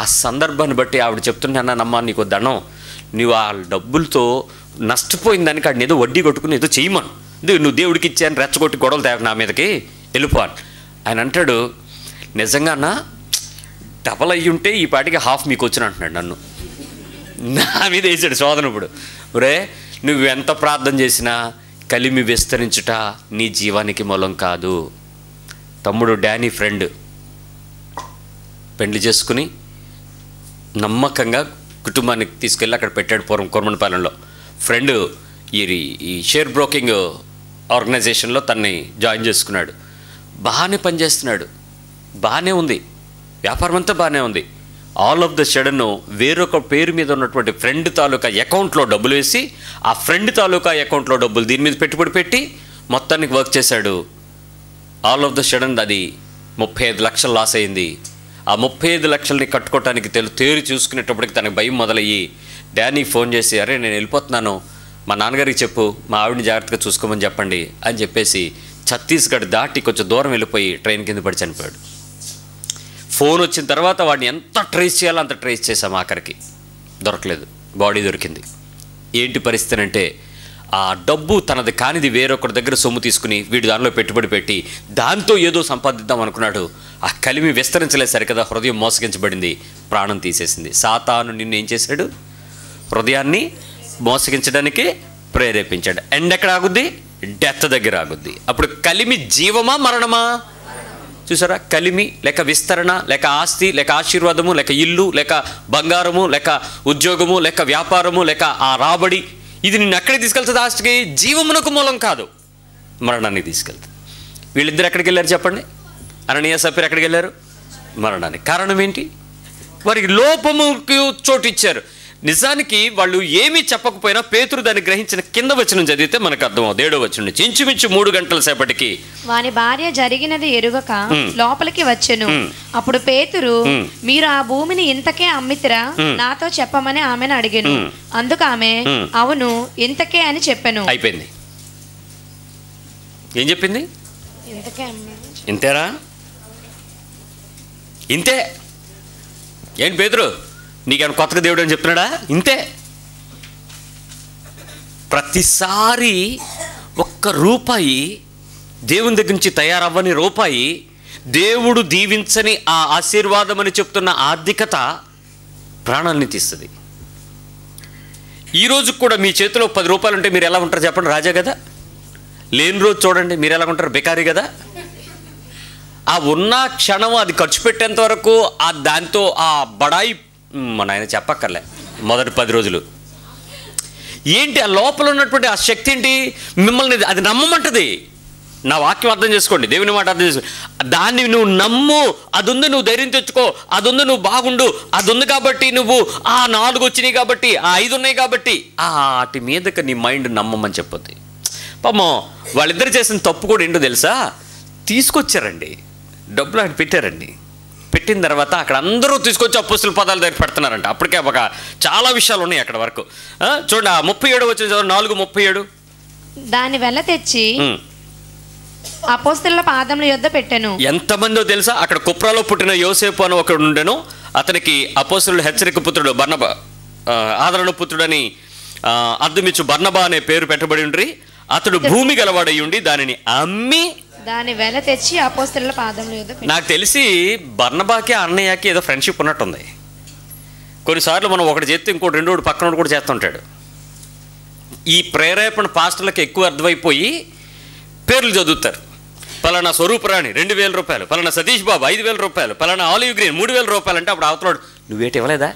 ఆ సందర్భాన్ని బట్టి ఆవిడ చెప్తున్నానమ్మా, నీకు దండం, నువ్వు ఆ డబ్బులతో నష్టపోయిన దానికి ఆడిని ఏదో వడ్డీ కొట్టుకుని ఏదో చేయమను, నువ్వు దేవుడికి ఇచ్చాను రెచ్చగొట్టి గొడవలు తేవ నా మీదకి వెళ్ళిపోవాలి. ఆయన అంటాడు, నిజంగా అన్న డబల్ అయ్యి ఉంటే ఈ పాటికి హాఫ్ మీకు వచ్చిన అంటున్నాడు. నన్ను నా మీద వేసాడు శోధన. ఇప్పుడు ఒరే, నువ్వెంత ప్రార్థన చేసినా కలిమి విస్తరించుట నీ జీవానికి మూలం కాదు. తమ్ముడు డానీ ఫ్రెండ్ పెండ్లి చేసుకుని నమ్మకంగా కుటుంబానికి తీసుకెళ్ళి అక్కడ పెట్టాడు. పూర్వం కొరమనపాలెంలో ఫ్రెండ్ ఈ షేర్ బ్రోకింగ్ ఆర్గనైజేషన్లో తన్ని జాయిన్ చేసుకున్నాడు. బాగానే పనిచేస్తున్నాడు, బాగానే ఉంది, వ్యాపారం అంతా బాగానే ఉంది. ఆల్ ఆఫ్ ద సడన్ వేరొక పేరు మీద ఉన్నటువంటి ఫ్రెండ్ తాలూకా అకౌంట్లో డబ్బులు వేసి, ఆ ఫ్రెండ్ తాలూకా అకౌంట్లో డబ్బులు దీని మీద పెట్టుబడి పెట్టి మొత్తానికి వర్క్ చేశాడు. ఆల్ ఆఫ్ ద సడన్ అది 35 లక్షలు లాస్ అయింది. ఆ 35 లక్షలని కట్టుకోవటానికి తేరు చూసుకునేటప్పటికి తనకు భయం మొదలయ్యి డానీకి ఫోన్ చేసి, అరే నేను వెళ్ళిపోతున్నాను, మా నాన్నగారికి చెప్పు, మా ఆవిడని జాగ్రత్తగా చూసుకోమని చెప్పండి అని చెప్పేసి ఛత్తీస్గఢ్ దాటి కొంచెం దూరం వెళ్ళిపోయి ట్రైన్ కింద పడి చనిపోయాడు. ఫోన్ వచ్చిన తర్వాత వాడిని ఎంత ట్రేస్ చేయాలో అంత ట్రేస్ చేసాం, ఆఖరికి దొరకలేదు, బాడీ దొరికింది. ఏంటి పరిస్థితి అంటే ఆ డబ్బు తనది కానిది వేరొకరి దగ్గర సొమ్ము తీసుకుని వీడు దానిలో పెట్టుబడి పెట్టి దాంతో ఏదో సంపాదిద్దాం అనుకున్నాడు. ఆ కలిమి విస్తరించలేదు సరికదా, హృదయం మోసగించబడింది, ప్రాణం తీసేసింది. సాతాను నిన్ను ఏం చేశాడు? హృదయాన్ని మోసగించడానికి ప్రేరేపించాడు. ఎండ్ ఎక్కడ ఆగుద్ది? డెత్ దగ్గర ఆగుద్ది. అప్పుడు కలిమి జీవమా మరణమా? చూసారా, కలిమి లేక విస్తరణ లేక ఆస్తి లేక ఆశీర్వాదము లేక ఇల్లు లేక బంగారము లేక ఉద్యోగము లేక వ్యాపారము లేక ఆ రాబడి, ఇది నిన్ను ఎక్కడికి తీసుకెళ్తుంది? ఆస్తికి, జీవమునకు మూలం కాదు, మరణానికి తీసుకెళ్తుంది. వీళ్ళిద్దరు ఎక్కడికి వెళ్ళారు చెప్పండి? అననీయ సఫీరా ఎక్కడికి వెళ్ళారు? మరణానికి. కారణం ఏంటి? వారికి లోపముకు చోటు ఇచ్చారు. నిజానికి వాళ్ళు ఏమీ చెప్పకపోయినా పేతురు దాన్ని గ్రహించిన కింద వచనం చదివితే మనకు అర్థమవుతుంది. 7వ వచనం నుంచి ఇంచుమించు 3 గంటల సేపటికి వాని భార్య జరిగినది ఎరుగక లోపలికి వచ్చెను. అప్పుడు పేతురు, మీరు ఆ భూమిని ఇంతకే అమ్మితిరా? నాతో చెప్పమని ఆమెను అడిగెను. అందుకు ఆమె, అవును ఇంతకే అని చెప్పెను. అయిపోయింది. ఏం చెప్పింది? ఇంతకే. ఇంతేరా? ఇంతే. ఏంటి పేతురు, నీకేమైనా కొత్తగా దేవుడు అని చెప్తున్నాడా? ఇంతే. ప్రతిసారి ₹1 దేవుని దగ్గర నుంచి తయారవ్వని రూపాయి దేవుడు దీవించని ఆ ఆశీర్వాదం అని చెప్తున్న ఆర్థికత ప్రాణాన్ని తీస్తుంది. ఈరోజు కూడా మీ చేతిలో ₹10 ఉంటే మీరు ఎలా ఉంటారు చెప్పండి? రాజా కదా. లేని రోజు చూడండి మీరు ఎలా ఉంటారు? బెకారీ కదా. ఆ ఉన్న క్షణం అది ఖర్చు పెట్టేంత వరకు ఆ దాంతో ఆ బడాయి మన ఆయన చెప్పక్కర్లే. మొదటి 10 రోజులు ఏంటి? ఆ లోపల ఉన్నటువంటి ఆ శక్తి ఏంటి? మిమ్మల్ని అది నమ్మమంటది. నా వాక్యం అర్థం చేసుకోండి, దేవుని మాట అర్థం చేసుకోండి. దాన్ని నువ్వు నమ్ము, అది ఉంది, నువ్వు ధైర్యం తెచ్చుకో, అది ఉంది, నువ్వు బాగుండు, అది ఉంది కాబట్టి నువ్వు ఆ 4 వచ్చినాయి కాబట్టి ఆ 5 ఉన్నాయి కాబట్టి వాటి మీదకి నీ మైండ్ నమ్మమని చెప్పొద్ది. పాపం వాళ్ళిద్దరు చేసిన తప్పు కూడా ఏంటో తెలుసా? తీసుకొచ్చారండి, డబ్బులు అక్కడ పెట్టారండి. పెట్టిన తర్వాత అక్కడ అందరూ తీసుకొచ్చి అపోస్తుల పదాల దగ్గర పెడుతున్నారంట. అప్పటికే ఒక చాలా విషయాలు ఉన్నాయి అక్కడ వరకు. చూడండి 37 వచ్చిన 4:37. దాన్ని వెళ్ళ తెచ్చి అపోస్తలుల పాదముల యొద్ద పెట్టెను. ఎంతమందో తెలుసా? అక్కడ కుప్రాలో పుట్టిన యోసేపు అని ఒకడు ఉండెను. అతనికి అపోస్తలుడు హెచ్చరిక పుత్రుడు బర్నబా, ఆదరణ పుత్రుడని అర్థమిచ్చు బర్నబా అనే పేరు పెట్టబడి ఉండ్రి. అతడు భూమి గలవాడై ఉండి దానిని అమ్మి దాన్ని వెల తెచ్చి అపోస్తలుల పాదముల యొద్ద పెట్టెను. నాకు తెలిసి బర్నబాకి అన్నయ్యకి ఏదో ఫ్రెండ్షిప్ ఉన్నట్టుంది. కొన్నిసార్లు మనం ఒకటి చేస్తే ఇంకోటి రెండోడు పక్కన కూడా చేస్తుంటాడు. ఈ ప్రేరేపణ పాస్టర్లకు ఎక్కువ అర్థమైపోయి పేర్లు చదువుతారు. పలానా స్వరూపరాణి ₹2,000, పలానా సతీష్ బాబు ₹5,000, పలానా ఆలివ్ గ్రీన్ ₹3,000 అంటే అప్పుడు అవతలాడు, నువ్వేటి ఇవ్వలేదా?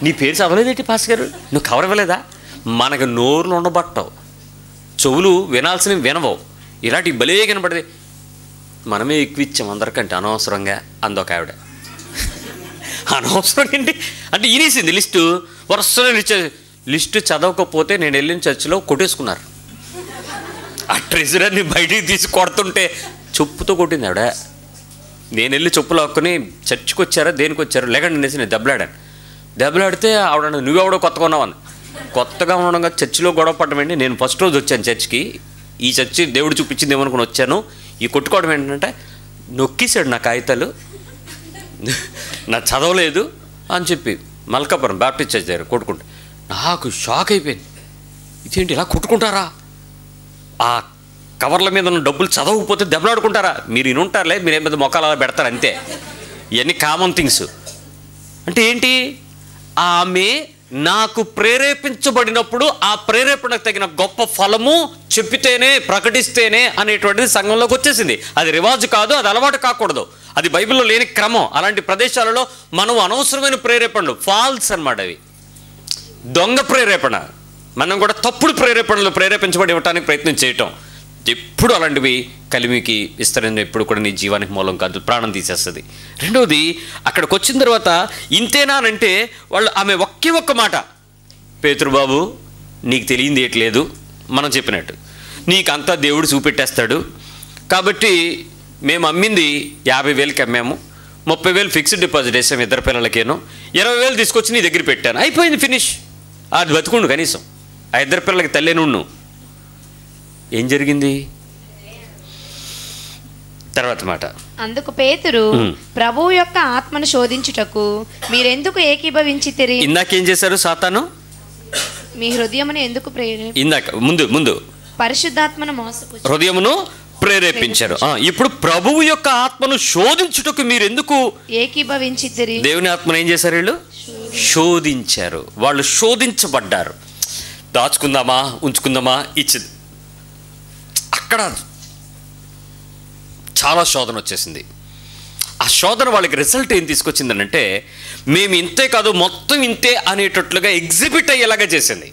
నీ పేరు చదవలేదేంటి పాస్ గారు? నువ్వు కవర్ ఇవ్వలేదా? మనకు నోరులు ఉండబట్టవు, చెవులు వినాల్సినవి వినవవు, ఇలాంటి భలే కనపడది. మనమే ఎక్కువ ఇచ్చాం అందరికంటే అనవసరంగా. అందొక ఆవిడ అనవసరంగా ఏంటి అంటే ఇనేసింది లిస్టు, వరుసగా లిస్టు చదవకపోతే నేను వెళ్ళిన చర్చిలో కొట్టేసుకున్నారు. ఆ ట్రెజరర్ని బయటికి తీసి కొడుతుంటే చెప్పుతో కొట్టింది ఆవిడ. నేను వెళ్ళి చెప్పులు లాక్కుని చర్చికి వచ్చారా దేనికి వచ్చారు లేకండి అనేసి నేను దెబ్బలాడితే ఆవిడ నువ్వెవడో కొత్తగా ఉన్నావని. కొత్తగా ఉండగా చర్చిలో గొడవ పడమండి. నేను ఫస్ట్ రోజు వచ్చాను చర్చికి, ఈ చర్చి దేవుడు చూపించింది ఏమనుకుని వచ్చాను. ఈ కొట్టుకోవడం ఏంటంటే నొక్కేశాడు నా కాగితాలు, నా చదవలేదు అని చెప్పి మల్కాపురం బ్యాప్టిస్ట్ చర్చ్ దగ్గర కొట్టుకుంటా. నాకు షాక్ అయిపోయింది, ఇదేంటి ఇలా కొట్టుకుంటారా? ఆ కవర్ల మీద ఉన్న డబ్బులు చదవకపోతే దెబ్బలాడుకుంటారా? మీరు ఇనుంటారులే, మీరేం పెద్ద మొక్కలు అలా పెడతారు అంతే. ఇవన్నీ కామన్ థింగ్స్. అంటే ఏంటి? ఆమె నాకు ప్రేరేపించబడినప్పుడు ఆ ప్రేరేపణకు తగిన గొప్ప ఫలము చెప్పితేనే ప్రకటిస్తేనే అనేటువంటిది సంఘంలోకి వచ్చేసింది. అది రివాజు కాదు, అది అలవాటు కాకూడదు, అది బైబిల్లో లేని క్రమం. అలాంటి ప్రదేశాలలో మనం అనవసరమైన ప్రేరేపణలు, ఫాల్స్ అన్నమాట, అవి దొంగ ప్రేరేపణ. మనం కూడా తప్పుడు ప్రేరేపణలు ప్రేరేపించబడి ఇవ్వడానికి ప్రయత్నం చేయటం ఎప్పుడు అలాంటివి కలిమికి విస్తరణ ఎప్పుడు కూడా నీ జీవానికి మూలం కాదు, ప్రాణం తీసేస్తుంది. రెండవది, అక్కడికి వచ్చిన తర్వాత ఇంతేనా అంటే వాళ్ళు ఆమె ఒక్క మాట, పేతురుబాబు నీకు తెలియంది ఏట్లేదు, మనం చెప్పినట్టు నీకంతా దేవుడు చూపెట్టేస్తాడు కాబట్టి మేము అమ్మింది 50,000కి అమ్మాము, 30,000 ఫిక్స్డ్ డిపాజిట్ వేసాము, 2 పిల్లలకేను 20,000 తీసుకొచ్చి నీ దగ్గర పెట్టాను, అయిపోయింది, ఫినిష్. అది బతుకుండు కనీసం. ఆ ఇద్దరు పిల్లలకి తల్లి నుండు. ఏం జరిగింది తర్వాత మాట? అందుకు పేతురు, ప్రభువు యొక్క ఆత్మను శోధించుటకు మీరెందుకు ఏకీభవించితిరి? ఇందాకేం చేశారు సాతాను? మీ హృదయమును ఎందుకు ఇందాక ముందు పరిశుద్ధాత్మను మోసపుచ్చు హృదయమును ప్రేరేపించారు. ఇప్పుడు ప్రభువు యొక్క ఆత్మను శోధించుటకు మీరు ఎందుకు ఏకీభవించితిరి? దేవుని ఆత్మను ఏం చేశారు? వీళ్ళు శోధించారు. వాళ్ళు శోధించబడ్డారు. దాచుకుందామా ఉంచుకుందామా ఇచ్చింది. అక్కడ చాలా శోధన వచ్చేసింది. ఆ శోధన వాళ్ళకి రిజల్ట్ ఏం తీసుకొచ్చిందనంటే, మేము ఇంతే కాదు మొత్తం ఇంతే అనేటట్లుగా ఎగ్జిబిట్ అయ్యేలాగా చేసింది.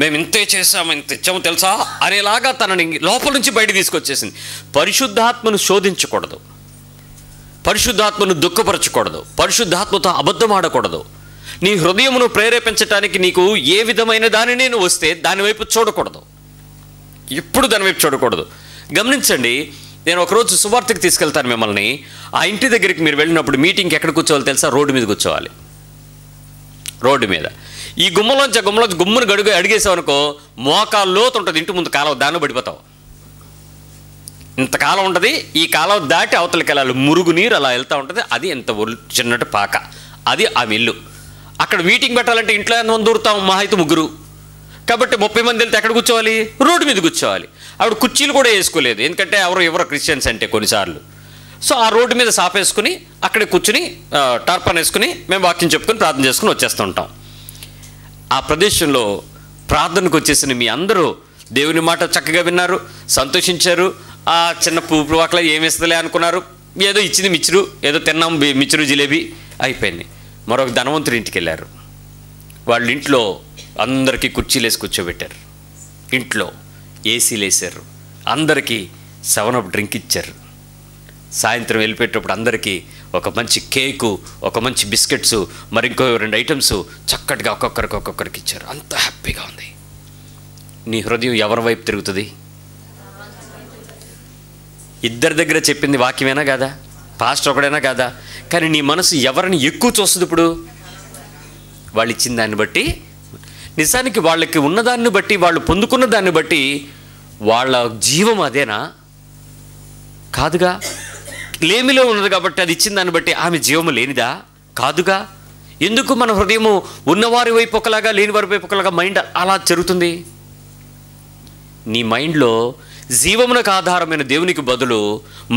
మేము ఇంతే చేసాము, ఇంత ఇచ్చాము తెలుసా అనేలాగా తనని లోపల నుంచి బయట తీసుకొచ్చేసింది. పరిశుద్ధాత్మను శోధించకూడదు, పరిశుద్ధాత్మను దుఃఖపరచకూడదు, పరిశుద్ధాత్మతో అబద్ధం ఆడకూడదు. నీ హృదయమును ప్రేరేపించడానికి నీకు ఏ విధమైన దానిని వస్తే దాని వైపు చూడకూడదు, ఎప్పుడు దాని వైపు చూడకూడదు. గమనించండి, నేను ఒకరోజు సువార్తకి తీసుకెళ్తాను మిమ్మల్ని. ఆ ఇంటి దగ్గరికి మీరు వెళ్ళినప్పుడు మీటింగ్కి ఎక్కడ కూర్చోవాలి తెలుసా? రోడ్డు మీద కూర్చోవాలి. రోడ్డు మీద ఈ గుమ్మలోంచి గుమ్మను అడిగేసావు అనుకో, మోకాలు లోతు ఉంటుంది ఇంటి ముందు కాలువ, దాన్ని పడిపోతావు. ఇంత కాలం ఉంటుంది, ఈ కాలువ దాటి అవతలకి వెళ్ళాలి. మురుగు నీరు అలా వెళ్తూ ఉంటుంది. అది ఎంత చిన్నటి పాక, అది ఆ మిల్లు. అక్కడ మీటింగ్ పెట్టాలంటే ఇంట్లో ఎంతమంది దూరుతాం? మహా అయితే 3. కాబట్టి 30 మంది వెళ్తే ఎక్కడ కూర్చోవాలి? రోడ్డు మీద కూర్చోవాలి. ఆవిడ కుర్చీలు కూడా వేసుకోలేదు, ఎందుకంటే ఎవరో క్రిస్టియన్స్ అంటే కొన్నిసార్లు. సో ఆ రోడ్డు మీద సాపేసుకుని అక్కడే కూర్చుని టార్పన్ వేసుకుని మేము వాక్యం చెప్పుకొని ప్రార్థన చేసుకుని వచ్చేస్తూ ఉంటాం. ఆ ప్రదేశంలో ప్రార్థనకు వచ్చేసిన మీ అందరూ దేవుని మాట చక్కగా విన్నారు, సంతోషించారు. ఆ చిన్న పువ్వు వాకల ఏమి ఇస్తలే అనుకున్నారు. ఏదో ఇచ్చింది మిచ్చురు, ఏదో తిన్నాం మిచ్చురు జిలేబీ అయిపోయింది. మరొక ధనవంతుడి ఇంటికి వెళ్ళారు. వాళ్ళ ఇంట్లో అందరికీ కుర్చీలు వేసి కూర్చోబెట్టారు, ఇంట్లో ఏసీలు వేసారు, అందరికీ 7 డ్రింక్ ఇచ్చారు. సాయంత్రం వెళ్ళిపెట్టేటప్పుడు అందరికీ ఒక మంచి కేకు, ఒక మంచి బిస్కెట్స్, మరి ఇంకో 2 ఐటమ్స్ చక్కటిగా ఒక్కొక్కరికి ఇచ్చారు. అంత హ్యాపీగా ఉంది. నీ హృదయం ఎవరి వైపు తిరుగుతుంది? ఇద్దరి దగ్గర చెప్పింది వాక్యమేనా కాదా? పాస్టర్ ఒకడైనా కాదా? కానీ నీ మనసు ఎవరిని ఎక్కువ చూస్తుంది? ఇప్పుడు వాళ్ళు ఇచ్చిన దాన్ని బట్టి, నిజానికి వాళ్ళకి ఉన్నదాన్ని బట్టి, వాళ్ళు పొందుకున్న దాన్ని బట్టి వాళ్ళ జీవం అదేనా? కాదుగా. లేమిలో ఉన్నది కాబట్టి అది ఇచ్చిన దాన్ని బట్టి ఆమె జీవము లేనిదా? కాదుగా. ఎందుకు మన హృదయము ఉన్నవారి వైపు ఒకలాగా, లేని వారి వైపు ఒకలాగా మైండ్ అలా జరుగుతుంది? నీ మైండ్లో జీవమునకు ఆధారమైన దేవునికి బదులు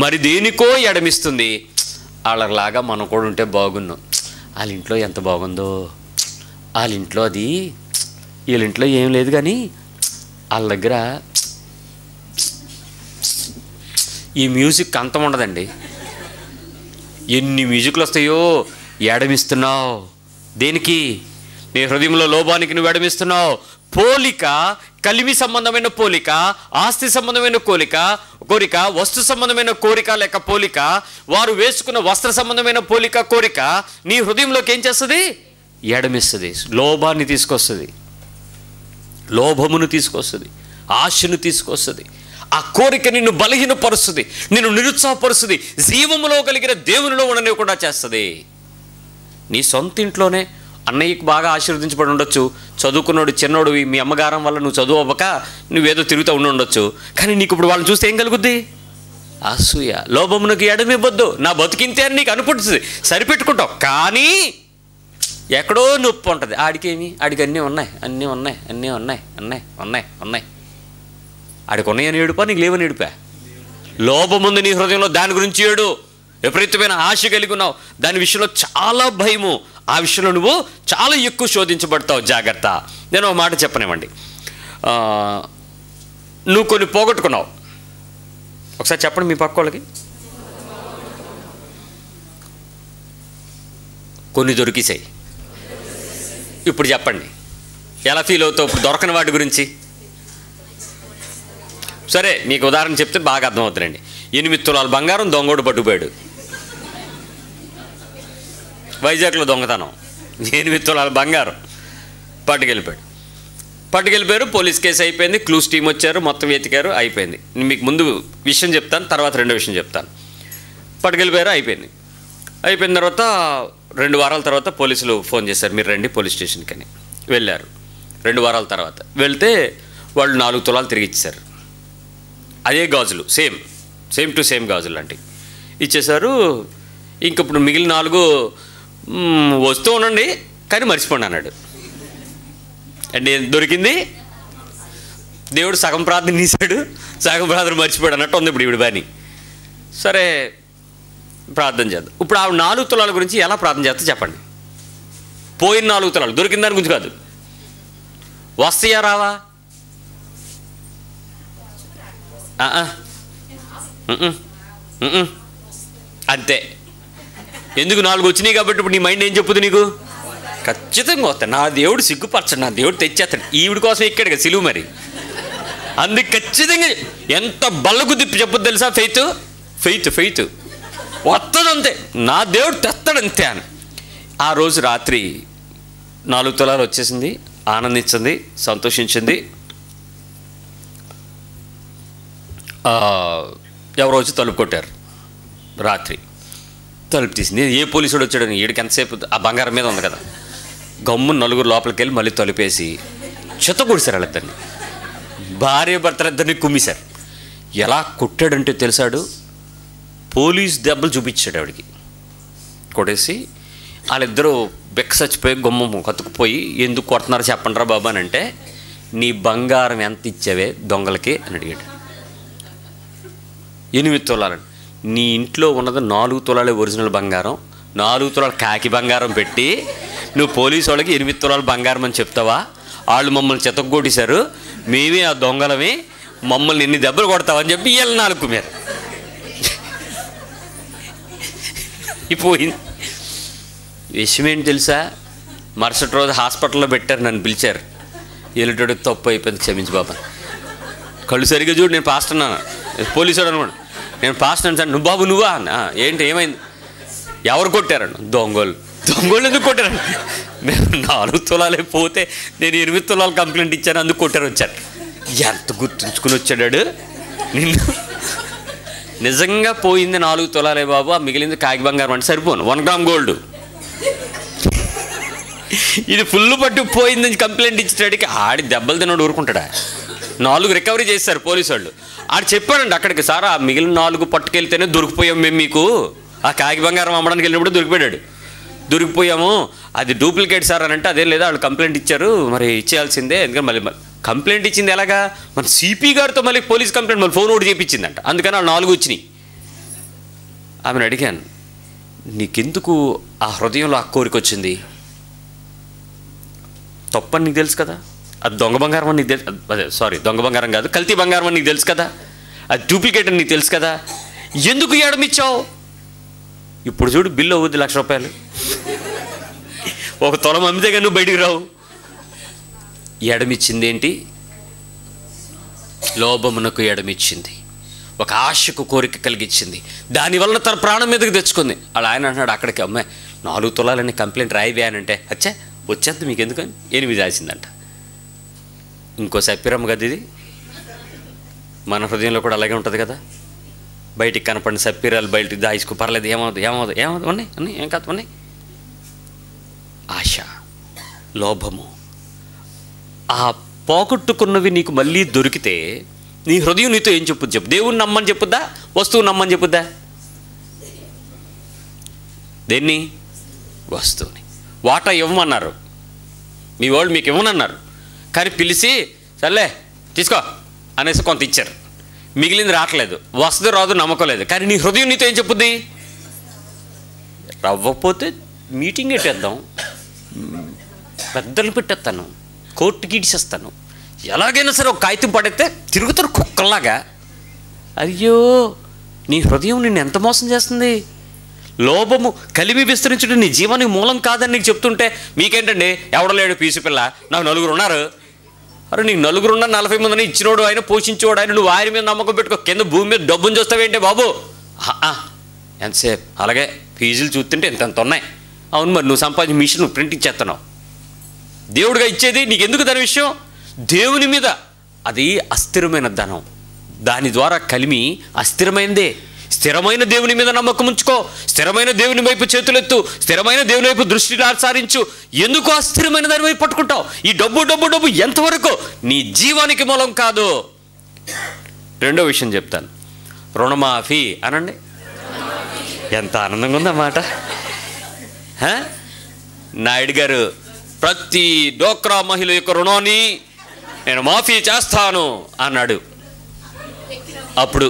మరి దేనికో ఎడమిస్తుంది. వాళ్ళలాగా మనం కూడా ఉంటే బాగున్నాం. వాళ్ళ ఇంట్లో ఎంత బాగుందో, వాళ్ళ ఇంట్లో అది, వీళ్ళ ఇంట్లో ఏం లేదు, కానీ వాళ్ళ దగ్గర ఈ మ్యూజిక్ అంతం ఉండదండి. ఎన్ని మ్యూజిక్లు వస్తాయో. ఎడమిస్తున్నావు దేనికి? నీ హృదయంలో లోభానికి నువ్వు ఎడమిస్తున్నావు. పోలిక, కలిమి సంబంధమైన పోలిక, ఆస్తి సంబంధమైన కోరిక, వస్తు సంబంధమైన కోరిక లేక పోలిక, వారు వేసుకున్న వస్త్ర సంబంధమైన పోలిక, కోరిక నీ హృదయంలోకి ఏం చేస్తుంది? ఎడమిస్తుంది. లోభాన్ని తీసుకొస్తుంది, లోభమును తీసుకొస్తుంది, ఆశను తీసుకొస్తుంది. ఆ కోరిక నిన్ను బలహీనపరుస్తుంది, నిన్ను నిరుత్సాహపరుస్తుంది, జీవములో కలిగిన దేవునిలో ఉండనివ్వకుండా చేస్తుంది. నీ సొంత ఇంట్లోనే అన్నయ్యకి బాగా ఆశీర్వదించబడి ఉండొచ్చు, చదువుకున్నాడు చిన్నోడు, మీ అమ్మగారం వల్ల నువ్వు చదువు అవ్వక నువ్వేదో తిరుగుతూ ఉండొచ్చు. కానీ నీకు ఇప్పుడు వాళ్ళని చూస్తే ఏం కలుగుద్ది? అసూయ. లోభమునకు ఎడమివ్వద్దు, నా బతికింతే అని నీకు అనుకుంటుంది, సరిపెట్టుకుంటావు. కానీ ఎక్కడో నొప్పి ఉంటుంది. ఆడికేమి? ఆడికి అన్నీ ఉన్నాయి. ఆడికి ఉన్నాయని ఏడుపా, నీకు లేవని ఏడుపా? లోభముంది నీ హృదయంలో, దాని గురించి ఏడు. విపరీతమైన ఆశ కలిగి ఉన్నావు, దాని విషయంలో చాలా భయము, ఆ విషయంలో నువ్వు చాలా ఎక్కువ శోధించబడతావు. జాగ్రత్త. నేను ఒక మాట చెప్పనివ్వండి. నువ్వు కొన్ని పోగొట్టుకున్నావు. ఒకసారి చెప్పండి మీ పక్క వాళ్ళకి. కొన్ని దొరికిసాయి. ఇప్పుడు చెప్పండి ఎలా ఫీల్ అవుతావు ఇప్పుడు దొరకని వాటి గురించి? సరే, మీకు ఉదాహరణ చెప్తే బాగా అర్థమవుతుందండి. 8 తులాల బంగారం దొంగోడు పట్టుకుపోయాడు. వైజాగ్లో దొంగతనం, 8 తులాల బంగారం పట్టుకెళ్ళిపోయారు. పోలీస్ కేసు అయిపోయింది, క్లూస్ టీం వచ్చారు, మొత్తం వెతికారు, అయిపోయింది. మీకు ముందు విషయం చెప్తాను, తర్వాత రెండో విషయం చెప్తాను. పట్టుకెళ్ళిపోయారు, అయిపోయిన తర్వాత 2 వారాల తర్వాత పోలీసులు ఫోన్ చేశారు, మీరు రండి పోలీస్ స్టేషన్కి అని. వెళ్ళారు. 2 వారాల తర్వాత వెళ్తే వాళ్ళు 4 తులాలు తిరిగి ఇచ్చారు. అదే గాజులు, సేమ్ టు సేమ్ గాజులు లాంటివి ఇచ్చేశారు. ఇంక ఇప్పుడు మిగిలిన 4 వస్తూ ఉండండి కానీ మర్చిపోండి అన్నాడు. అంటే దొరికింది, దేవుడు సగం ప్రార్థన తీశాడు, సగం ప్రార్థన మర్చిపోయాడు అన్నట్టు ఉంది ఇప్పుడు ఈవిడ బాని. సరే ప్రార్థన చేద్దాం. ఇప్పుడు ఆ 4 తులాల గురించి ఎలా ప్రార్థన చేస్తా చెప్పండి. పోయిన 4 తులాలు దొరికిన దాని గురించి కాదు, వస్తాయా రావా? అంతే. ఎందుకు 4 వచ్చినాయి కాబట్టి ఇప్పుడు నీ మైండ్ ఏం చెప్పుదు నీకు? ఖచ్చితంగా వస్తాడు. నా దేవుడు సిగ్గుపరచడు, నా దేవుడు తెచ్చేస్తాడు. ఈవిడ కోసం ఎక్కాడు కదా సిలువు మరి. అందుకు ఖచ్చితంగా ఎంత బల్లగుద్ది చెప్పుద్ది తెలుసా? ఫెయిత్ వస్తుంది అంతే. నా దేవుడు తెస్తాడు అంతే అని. ఆ రోజు రాత్రి 4 తులాలు వచ్చేసింది, ఆనందించింది, సంతోషించింది. ఎవరో వచ్చి తలుపు కొట్టారు రాత్రి. తలుపు తీసింది. ఏ పోలీసుడు వచ్చాడని, వీడికి ఎంతసేపు ఆ బంగారం మీద ఉంది కదా. గమ్ము 4 లోపలికి వెళ్ళి మళ్ళీ తలుపేసి చెత్త కొడిశారు వాళ్ళిద్దరిని. భార్య భర్తలిద్దరిని కుమ్మిశారు. ఎలా కొట్టాడంటే తెలుసాడు, పోలీస్ దెబ్బలు చూపించాడు ఆవిడికి. కొట్టేసి వాళ్ళిద్దరూ బెక్క చచ్చిపోయి గుమ్మం కతుకుపోయి, ఎందుకు కొడుతున్నారు చెప్పండి రా బాబా అని అంటే, నీ బంగారం ఎంత ఇచ్చావే దొంగలకి అని అడిగాడు. 8 తులాలు. నీ ఇంట్లో ఉన్నది 4 తులాలే ఒరిజినల్ బంగారం, 4 తులాలు కాకి బంగారం పెట్టి నువ్వు పోలీసు వాళ్ళకి 8 తులాలు బంగారం అని చెప్తావా? వాళ్ళు మమ్మల్ని చెతకొట్టేశారు, మేమే ఆ దొంగలమే, మమ్మల్ని ఎన్ని దెబ్బలు కొడతావని చెప్పి వీళ్ళ 4 మీద పోయింది. విషయం ఏంటి తెలుసా? మరుసటి రోజు హాస్పిటల్లో పెట్టారు, నన్ను పిలిచారు. వెళ్ళేటోడు తప్పు అయిపోయింది, క్షమించి బాబా, కళ్ళు సరిగ్గా చూడు, నేను పాస్టర్ అన్నాను. పోలీసు వాడు అనుకోండి, నేను పాస్టర్ అని సార్. నువ్వు బాబు నువ్వా? ఏంటి ఏమైంది? ఎవరు కొట్టారన్న? దొంగలు ఎందుకు కొట్టారండి? మేము 4 తులాలే పోతే నేను 8 తులాలు కంప్లైంట్ ఇచ్చాను, అందుకు కొట్టారు వచ్చారు. ఎంత గుర్తుంచుకుని వచ్చాడాడు నిన్ను. నిజంగా పోయింది 4 తులాలే బాబు, ఆ మిగిలింది కాకి బంగారం అంటే సరిపోను, 1 గ్రామ్ గోల్డ్. ఇది ఫుల్ పట్టు పోయిందని కంప్లైంట్ ఇచ్చేటాడికి ఆడి దెబ్బలు తిన్నాడు ఊరుకుంటాడా? 4 రికవరీ చేశారు పోలీసు వాళ్ళు. ఆడు చెప్పాడండి అక్కడికి, సార్ ఆ మిగిలిన 4 పట్టుకెళ్తేనే దొరికిపోయాం మేము మీకు. ఆ కాకి బంగారం అమ్మడానికి వెళ్ళినప్పుడు దొరికిపోయాము, అది డూప్లికేట్ సార్ అని అంటే, అదే లేదా వాళ్ళు కంప్లైంట్ ఇచ్చారు, మరి ఇచ్చేయాల్సిందే. ఎందుకంటే మళ్ళీ కంప్లైంట్ ఇచ్చింది ఎలాగా? మన సిపి గారితో మళ్ళీ పోలీస్ కంప్లైంట్ మళ్ళీ ఫోన్ ఒకటి చేయించిందంట. అందుకని వాళ్ళు 4 వచ్చినాయి. ఆమెను అడిగాను, నీకెందుకు ఆ హృదయంలో ఆ కోరిక వచ్చింది? తప్పని నీకు తెలుసు కదా, అది దొంగ బంగారం అని నీకు తెలుసు. అదే దొంగ బంగారం కాదు, కల్తీ బంగారం అని నీకు తెలుసు కదా, అది డూప్లికేట్ అని నీకు తెలుసు కదా, ఎందుకు ఎడమిచ్చావు? ఇప్పుడు చూడు బిల్లు అవుద్ది 1,00,000 రూపాయలు. 1 తులం అమ్మితే కానీ నువ్వు బయటికి రావు. ఎడమిచ్చింది ఏంటి? లోభమునకు ఎడమిచ్చింది, ఒక ఆశకు కోరిక కలిగించింది, దానివల్ల తన ప్రాణం మీదకి తెచ్చుకుంది. అలా ఆయన అంటున్నాడు అక్కడికి, అమ్మాయి 4 తులాలని కంప్లైంట్ రాయివే అని అంటే, అచ్చా వచ్చేంత మీకు ఎందుకని 8 రాసిందంట. ఇంకో సప్పిరమ్మ కదా ఇది. మన హృదయంలో కూడా అలాగే ఉంటుంది కదా. బయటికి కనపడిన సప్పిరాలు బయటికి దాయిసుకో, పర్లేదు, ఏమవుతుంది ఉన్నాయి ఏం కాదు ఉన్నాయి. ఆశ, లోభము, ఆ పోగొట్టుకున్నవి నీకు మళ్ళీ దొరికితే నీ హృదయం నీతో ఏం చెప్పుద్ది చెప్పు? దేవుని నమ్మని చెప్పుద్దా? వస్తువు నమ్మని చెప్పుద్దా? దేన్ని? వస్తువుని. వాటా ఇవ్వమన్నారు మీ వాళ్ళు, మీకు ఇవ్వనన్నారు. కానీ పిలిచి సర్లే తీసుకో అనేసి కొంత ఇచ్చారు, మిగిలింది రావట్లేదు, వస్తుంది రాదు నమ్మకం లేదు. కానీ నీ హృదయం నీతో ఏం చెప్పుద్ది? రవ్వకపోతే మీటింగ్ పెట్టేద్దాం, పెద్దలు పెట్టేస్తాను, కోర్టుకి ఇడిచేస్తాను, ఎలాగైనా సరే ఒక కాగితం పడితే తిరుగుతారు కుక్కల్లాగా. అయ్యో, నీ హృదయం నిన్ను ఎంత మోసం చేస్తుంది. లోభము కలిమి విస్తరించడం నీ జీవానికి మూలం కాదని నీకు చెప్తుంటే, మీకేంటండి ఎవడ లేడు పీసు పిల్ల, నాకు 4 ఉన్నారు. అరే నీకు 4 ఉన్నారు, 40 మందిని ఇచ్చినోడు ఆయన, పోషించేవాడు ఆయన, నువ్వు ఆయన మీద నమ్మకం పెట్టుకో, కింద భూమి మీద డబ్బుని చూస్తావేంటే బాబు? ఎంతసేపు అలాగే ఫీజులు చూస్తుంటే ఎంత ఉన్నాయి. అవును మరి నువ్వు సంపాదించి మిషన్ నువ్వు ప్రింట్ ఇచ్చేస్తున్నావు. దేవుడిగా ఇచ్చేది నీకెందుకు దాని విషయం? దేవుని మీద. అది అస్థిరమైన ధనం, దాని ద్వారా కలిమి అస్థిరమైనదే. స్థిరమైన దేవుని మీద నమ్మకం ఉంచుకో, స్థిరమైన దేవుని వైపు చేతులెత్తు, స్థిరమైన దేవుని వైపు దృష్టి సారించు. ఎందుకు ఆ స్థిరమైన దాని వైపు పట్టుకుంటావు? ఈ డబ్బు డబ్బు డబ్బు ఎంతవరకు నీ జీవానికి మూలం కాదు. రెండో విషయం చెప్తాను, రుణమాఫీ అనండి. ఎంత ఆనందంగా ఉందన్నమాట. నాయుడు గారు ప్రతి డోక్రా మహిళ యొక్క రుణాన్ని నేను మాఫీ చేస్తాను అన్నాడు. అప్పుడు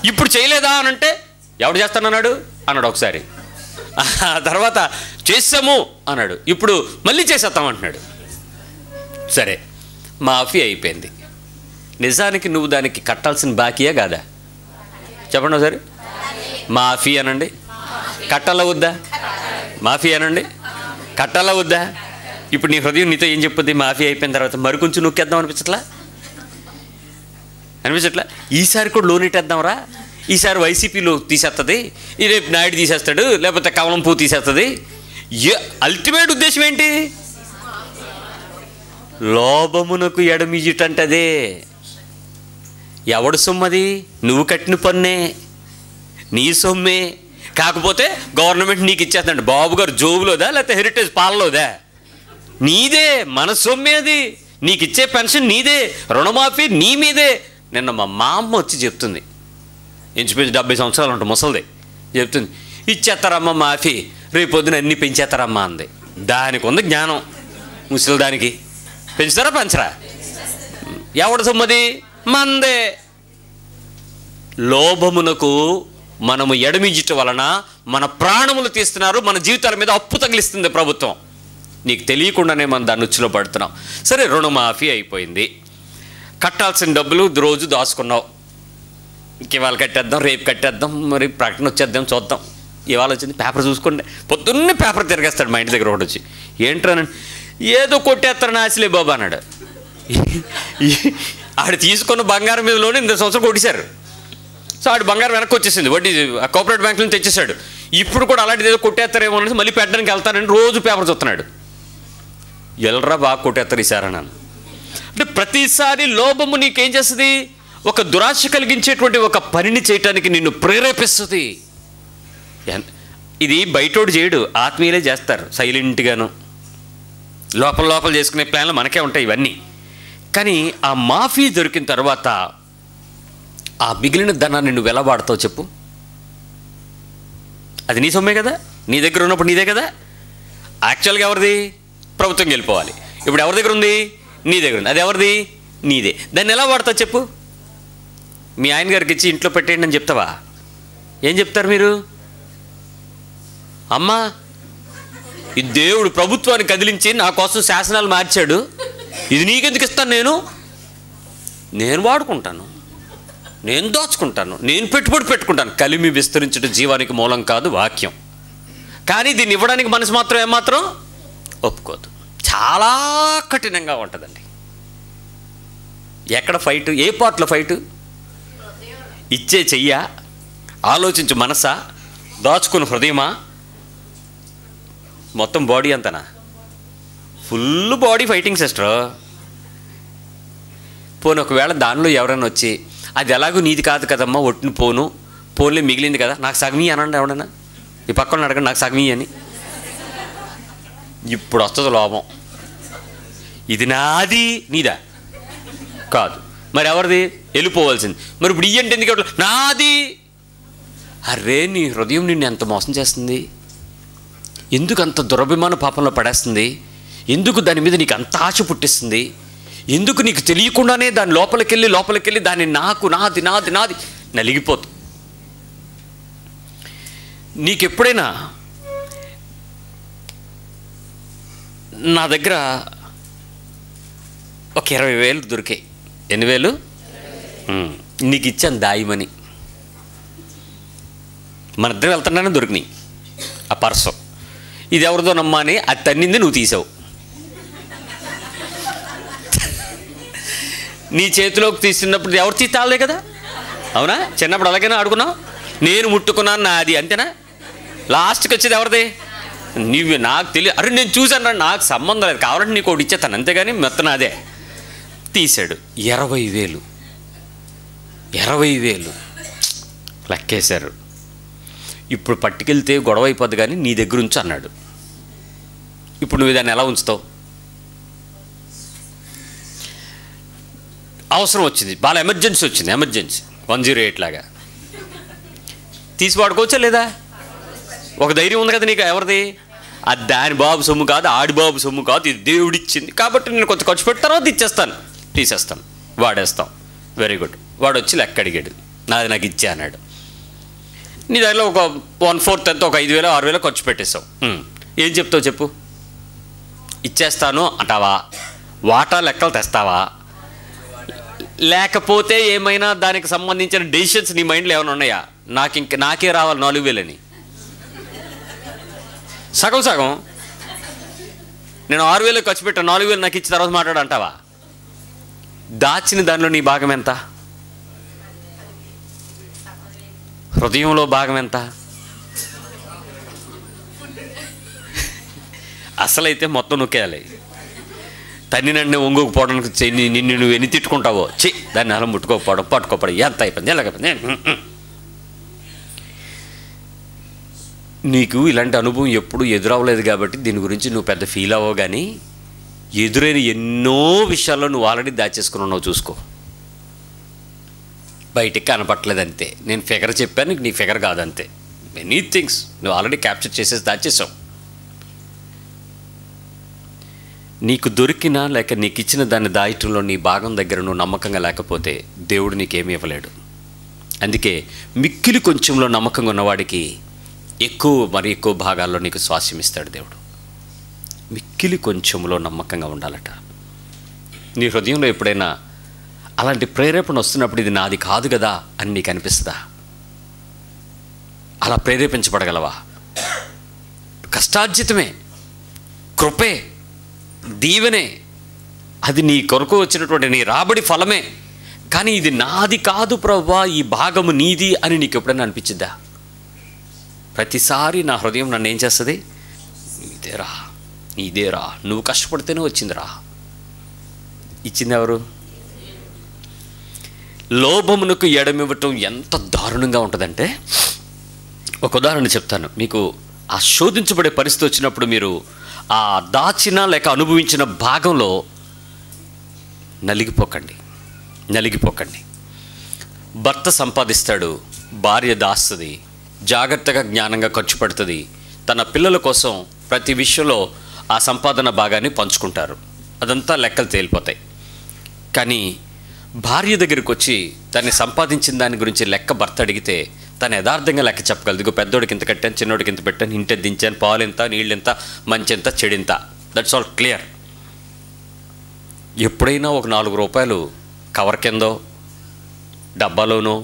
ఇప్పుడు చేయలేదా అనంటే ఎవడు చేస్తానన్నాడు అన్నాడు ఒకసారి. తర్వాత చేసాము అన్నాడు. ఇప్పుడు మళ్ళీ చేసేస్తాం అంటున్నాడు. సరే, మాఫీ అయిపోయింది. నిజానికి నువ్వు దానికి కట్టాల్సిన బాకీయా కాదా? చెప్పండి ఒకసారి. మాఫీ అనండి. కట్టాలా వద్దా? మాఫీ అనండి. కట్టాలా వద్దా? ఇప్పుడు నీ హృదయం నీతో ఏం చెప్పుద్ది? మాఫీ అయిపోయిన తర్వాత మరి కొంచెం నొక్కేద్దాం అనిపించట్లా? ఈసారి కూడా లోన్ ఇట్టేద్దాంరా, ఈసారి వైసీపీలో తీసేస్తుంది, రేపు నాయుడు తీసేస్తాడు, లేకపోతే కమలం పువ్వు తీసేస్తుంది. అల్టిమేట్ ఉద్దేశం ఏంటి? లోభమునకు ఎడమియ్యుటంటదే. ఎవడు సొమ్మది? నువ్వు కట్టిన పన్నే, నీ సొమ్మే. కాకపోతే గవర్నమెంట్ నీకు ఇచ్చేస్తాడు. బాబు గారు జోబులోదా లేకపోతే హెరిటేజ్ పాలలోదా? నీదే, మన సొమ్మే అది. నీకు ఇచ్చే పెన్షన్ నీదే, రుణమాఫీ నీ మీదే. నిన్న మా అమ్మ వచ్చి చెప్తుంది, ఇంచుమించు 70 సంవత్సరాలు ఉంటుంది ముసలిది, చెప్తుంది, ఇచ్చేస్తారమ్మా మాఫీ, రేపు పొద్దున అన్నీ పెంచేస్తారమ్మా అంది. దానికి ఉంది జ్ఞానం. ముసలి దానికి పెంచుతారా పెంచరా? ఎవడు సొమ్మది? మందే. లోభమునకు మనము ఎడమించటం వలన మన ప్రాణములు తీస్తున్నారు, మన జీవితాల మీద అప్పు తగిలిస్తుంది ప్రభుత్వం. నీకు తెలియకుండానే మనం దాన్ని ఉచ్చులో పడుతున్నాం. సరే, రుణమాఫీ అయిపోయింది. కట్టాల్సిన డబ్బులు రోజు దాచుకున్నావు. ఇవాళ కట్టేద్దాం, రేపు కట్టేద్దాం, మరి ప్రకటన వచ్చేద్దాం, చూద్దాం. ఇవాళ వచ్చింది, పేపర్ చూసుకోండి. పొద్దున్నే పేపర్ తిరిగేస్తాడు మా ఇంటి దగ్గర ఒకటి వచ్చి. ఏంట్రానండి? ఏదో కొట్టేస్తారని ఆశలే బాబా అన్నాడు. ఆడు తీసుకున్న బంగారం మీదలోనే 2 సంవత్సరం కొట్టేశారు. సో ఆడు బంగారం వెనక్కి వచ్చేసింది, వడ్డీ కోఆపరేటివ్ బ్యాంక్ నుంచి తెచ్చేసాడు. ఇప్పుడు కూడా అలాంటిది ఏదో కొట్టేస్తారేమో అనేసి మళ్ళీ పెట్టడానికి వెళ్తానని రోజు పేపర్ చూస్తున్నాడు. ఎల్రా బాగా కొట్టేస్తారు ఈసారి నన్ను అంటే. ప్రతిసారి లోభము నీకేం చేస్తుంది? ఒక దురాశ కలిగించేటువంటి ఒక పనిని చేయటానికి నిన్ను ప్రేరేపిస్తుంది. ఇది బయటోడు చేయడు, ఆత్మీయులే చేస్తారు సైలెంట్గాను. లోపల చేసుకునే ప్లాన్లు మనకే ఉంటాయి ఇవన్నీ. కానీ ఆ మాఫీ దొరికిన తర్వాత ఆ మిగిలిన ధనాన్ని నువ్వు ఎలా వాడతావు చెప్పు? అది నీ సొమ్మే కదా, నీ దగ్గర ఉన్నప్పుడు నీదే కదా. యాక్చువల్గా ఎవరిది? ప్రభుత్వం వెళ్ళిపోవాలి. ఇప్పుడు ఎవరి దగ్గర ఉంది? నీ దగ్గర ఉంది. అది ఎవరిది? నీదే. దాన్ని ఎలా వాడతావు చెప్పు? మీ ఆయన గారికి ఇచ్చి ఇంట్లో పెట్టేయండి అని చెప్తావా? ఏం చెప్తారు మీరు? అమ్మా, ఈ దేవుడు ప్రభుత్వాన్ని కదిలించి నా కోసం శాసనాలు మార్చాడు, ఇది నీకెందుకు ఇస్తాను? నేను వాడుకుంటాను, నేను దోచుకుంటాను, నేను పెట్టుబడి పెట్టుకుంటాను. కలిమి విస్తరించడం జీవానికి మూలం కాదు వాక్యం. కానీ దీన్ని ఇవ్వడానికి మనసు మాత్రం ఏమాత్రం ఒప్పుకోదు. చాలా కఠినంగా ఉంటుందండి. ఎక్కడ ఫైటు? ఏ పార్ట్లో ఫైటు? ఇచ్చే చెయ్యా, ఆలోచించు మనసా, దాచుకుని హృదయమా, మొత్తం బాడీ అంతనా? Full body fighting sister. పోను ఒకవేళ దానిలో ఎవరైనా వచ్చి అది ఎలాగో నీది కాదు కదమ్మా, ఒట్టిని పోన్లే మిగిలింది కదా, నాకు సగమీ అనండి ఎవడన్నా. ఈ పక్కన అడగండి, నాకు సగమీ అని. ఇప్పుడు వస్తుంది లోపం. ఇది నాది, నీదా కాదు, మరి ఎవరిది? వెళ్ళిపోవాల్సింది. మరి ఇప్పుడు ఇయ్యంటే ఎందుకు నాది? అరే, నీ హృదయం నిన్ను ఎంత మోసం చేస్తుంది? ఎందుకు అంత దురభిమాన పాపంలో పడేస్తుంది? ఎందుకు దాని మీద నీకు అంత ఆశ పుట్టిస్తుంది? ఎందుకు నీకు తెలియకుండానే దాని లోపలికెళ్ళి దాన్ని నాది నలిగిపోతుంది. నీకెప్పుడైనా నా దగ్గర ఒక 20,000 దొరికాయి. ఎన్ని వేలు? నీకు ఇచ్చాను దాయిమని. మన ఇద్దరు వెళ్తున్నానే దొరికినాయి ఆ పర్సు. ఇది ఎవరిదో నమ్మా అని అది తన్నింది, నువ్వు తీసావు. నీ చేతిలోకి తీసినప్పుడు ఎవరు తీతాలే కదా, అవునా? చిన్నప్పుడు అలాగైనా ఆడుకున్నావు. నేను ముట్టుకున్నాను, నాది, అంతేనా? లాస్ట్కి వచ్చేది ఎవరిది? నీవు. నాకు తెలియదు. అరే నేను చూశాను, నాకు సంబంధం లేదు, కావాలంటే నీకు ఒకటి ఇచ్చేస్తాను, అంతేగాని మొత్తం అదే. తీశాడు 20,000. లెక్కేశారు. ఇప్పుడు పట్టుకెళ్తే గొడవ అయిపోద్ది కానీ నీ దగ్గర ఉంచు అన్నాడు. ఇప్పుడు నువ్వు దాన్ని ఎలా ఉంచుతావు? అవసరం వచ్చింది, బాగా ఎమర్జెన్సీ వచ్చింది, ఎమర్జెన్సీ 108 లాగా తీసి వాడుకోవచ్చా లేదా? ఒక ధైర్యం ఉంది కదా నీకు. ఎవరిది? అది దాని బాబు సొమ్ము కాదు, ఆడి బాబు సొమ్ము కాదు, ఇది దేవుడిచ్చింది కాబట్టి నేను కొంచెం ఖర్చు పెట్టిన తర్వాత ఇచ్చేస్తాను, తీసేస్తాను, వాడేస్తాం. Very good. వాడు వచ్చి లెక్క అడిగాడు, నాది నాకు ఇచ్చే అన్నాడు. నీ దగ్గర ఒక 1/4 ఎంత, ఒక 5,000 6,000 ఖర్చు పెట్టేస్తావు. ఏం చెప్తావు చెప్పు? ఇచ్చేస్తాను అంటావా? వాటా లెక్కలు తెస్తావా? లేకపోతే ఏమైనా దానికి సంబంధించిన డెసిషన్స్ నీ మైండ్లో ఏమైనా ఉన్నాయా? నాకే రావాలి 4,000 అని. సగం సగం నేను 6,000 ఖర్చు పెట్టాను, 4,000 నాకు ఇచ్చిన తర్వాత మాట్లాడు అంటావా? దాచిన దానిలో నీ భాగం ఎంత? హృదయంలో భాగం ఎంత? అసలైతే మొత్తం నొక్కేయాలి. తన్ని నన్ను ఒంగోకపోవడానికి నిన్ను నువ్వు ఎన్ని తిట్టుకుంటావో, దాన్ని అలా ముట్టుకోకపోవడం, పట్టుకోకపోవడం, ఎంత అయిపోయింది, ఎలాగైపోయింది. నీకు ఇలాంటి అనుభవం ఎప్పుడు ఎదురవ్వలేదు కాబట్టి దీని గురించి నువ్వు పెద్ద ఫీల్ అవ్వవు. కానీ ఎదురైన ఎన్నో విషయాల్లో నువ్వు ఆల్రెడీ దాచేసుకుని ఉన్నావు. చూసుకో, బయటికి కనపట్లేదు అంతే. నేను ఫిగర్ చెప్పాను, నీ ఫిగర్ కాదంతే. మెనీ థింగ్స్ నువ్వు ఆల్రెడీ క్యాప్చర్ చేసేసి దాచేసావు. నీకు దొరికినా లేక నీకు ఇచ్చిన దాన్ని దాయటంలో నీ భాగం దగ్గర నువ్వు నమ్మకంగా లేకపోతే దేవుడు నీకేమీ ఇవ్వలేడు. అందుకే మిక్కిలి కొంచెంలో నమ్మకంగా ఉన్నవాడికి మరి ఎక్కువ భాగాల్లో నీకు స్వాస్యం ఇస్తాడు దేవుడు. మిక్కిలి కొంచెంలో నమ్మకంగా ఉండాలట. నీ హృదయంలో ఎప్పుడైనా అలాంటి ప్రేరేపణ వస్తున్నప్పుడు ఇది నాది కాదు కదా అని నీకు అనిపిస్తుందా? అలా ప్రేరేపించబడగలవా? కష్టార్జితమే, కృపే, దీవెనే, అది నీ కొరకు వచ్చినటువంటి నీ రాబడి ఫలమే. కానీ ఇది నాది కాదు ప్రభువా, ఈ భాగము నీది అని నీకు ఎప్పుడైనా అనిపించిద్దా? ప్రతిసారి నా హృదయం నన్ను ఏం చేస్తుంది? నీదేరా, నువ్వు కష్టపడితేనే వచ్చిందిరా. ఇచ్చింది ఎవరు? లోభమునకు ఎడమివ్వటం ఎంత దారుణంగా ఉంటుందంటే, ఒక ఉదాహరణ చెప్తాను మీకు. ఆ శోధించబడే పరిస్థితి వచ్చినప్పుడు మీరు ఆ దాచిన లేక అనుభవించిన భాగంలో నలిగిపోకండి. భర్త సంపాదిస్తాడు, భార్య దాస్తుంది, జాగ్రత్తగా జ్ఞానంగా ఖర్చు పెడుతుంది. తన పిల్లల కోసం ప్రతి విషయంలో ఆ సంపాదన భాగాన్ని పంచుకుంటారు. అదంతా లెక్కలు తేలిపోతాయి. కానీ భార్య దగ్గరికి వచ్చి తను సంపాదించిన దాని గురించి లెక్క భర్త అడిగితే తను యథార్థంగా లెక్క చెప్పగలదు. ఇగో పెద్దోడికి ఇంత కట్టాను, చిన్నోడికి ఇంత పెట్టాను, ఇంత దించాను, పాలు ఎంత, నీళ్ళు ఎంత, మంచి ఎంత, చెడింత, దట్స్ ఆల్ క్లియర్. ఎప్పుడైనా ఒక 4 రూపాయలు కవర్ కిందో డబ్బాలోనో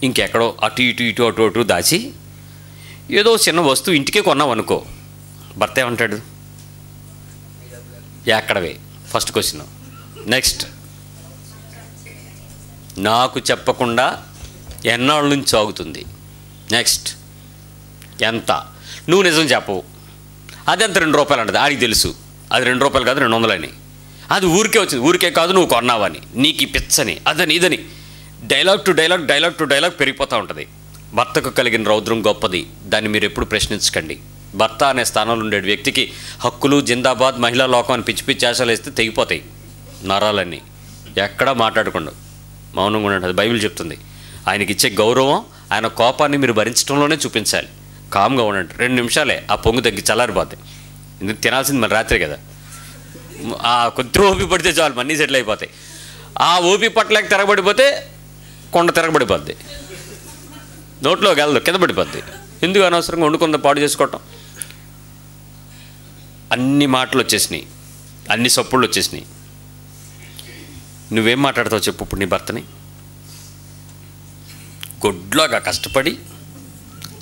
ఇంకెక్కడో అటు దాచి ఏదో చిన్న వస్తువు ఇంటికే కొన్నావు అనుకో, భర్త ఏమంటాడు? ఎక్కడవే? First question. నెక్స్ట్, నాకు చెప్పకుండా ఎన్నాళ్ళ నుంచి సాగుతుంది? నెక్స్ట్, ఎంత? నువ్వు నిజం చెప్పవు. అది ఎంత 2 రూపాయలు అంటది, ఆడికి తెలుసు అది 2 రూపాయలు కాదు 200 అని. అది ఊరికే వచ్చింది, ఊరికే కాదు నువ్వు కొన్నావని, నీకు ఈ పిచ్చని, అదని ఇదని డైలాగ్ టు డైలాగ్ పెరిగిపోతూ ఉంటుంది. భర్తకు కలిగిన రౌద్రం గొప్పది, దాన్ని మీరు ఎప్పుడు ప్రశ్నించకండి. భర్త అనే స్థానంలో ఉండే వ్యక్తికి హక్కులు, జిందాబాద్, మహిళా లోకం అని పిచ్చి పిచ్చి ఆశలు వేస్తే తెగిపోతాయి నరాలన్నీ. ఎక్కడా మాట్లాడకుండా మౌనంగా ఉండండి, అది బైబిల్ చెప్తుంది. ఆయనకి ఇచ్చే గౌరవం, ఆయన కోపాన్ని మీరు భరించడంలోనే చూపించాలి. కామ్గా ఉండండి, 2 నిమిషాలే ఆ పొంగు తగ్గి చల్లారిపోతాయి. ఎందుకు తినాల్సింది మన రాత్రి కదా, ఆ కొద్ది ఓపి పడితే చాలు మన్నీ సెటిల్ అయిపోతాయి. ఆ ఓపి పట్టలేక తిరగబడిపోతే కొండ తిరగబడిపోద్ది, నోట్లోకి వెళ్ళదు, కింద పడిపోద్ది. ఎందుకు అనవసరంగా వండుకుందా పాడు చేసుకోవటం? అన్ని మాటలు వచ్చేసినాయి, అన్ని సప్పుళ్ళు వచ్చేసినాయి. నువ్వేం మాట్లాడతావు చెప్పు ఇప్పుడు నీ భర్తని? గొడ్లాగా కష్టపడి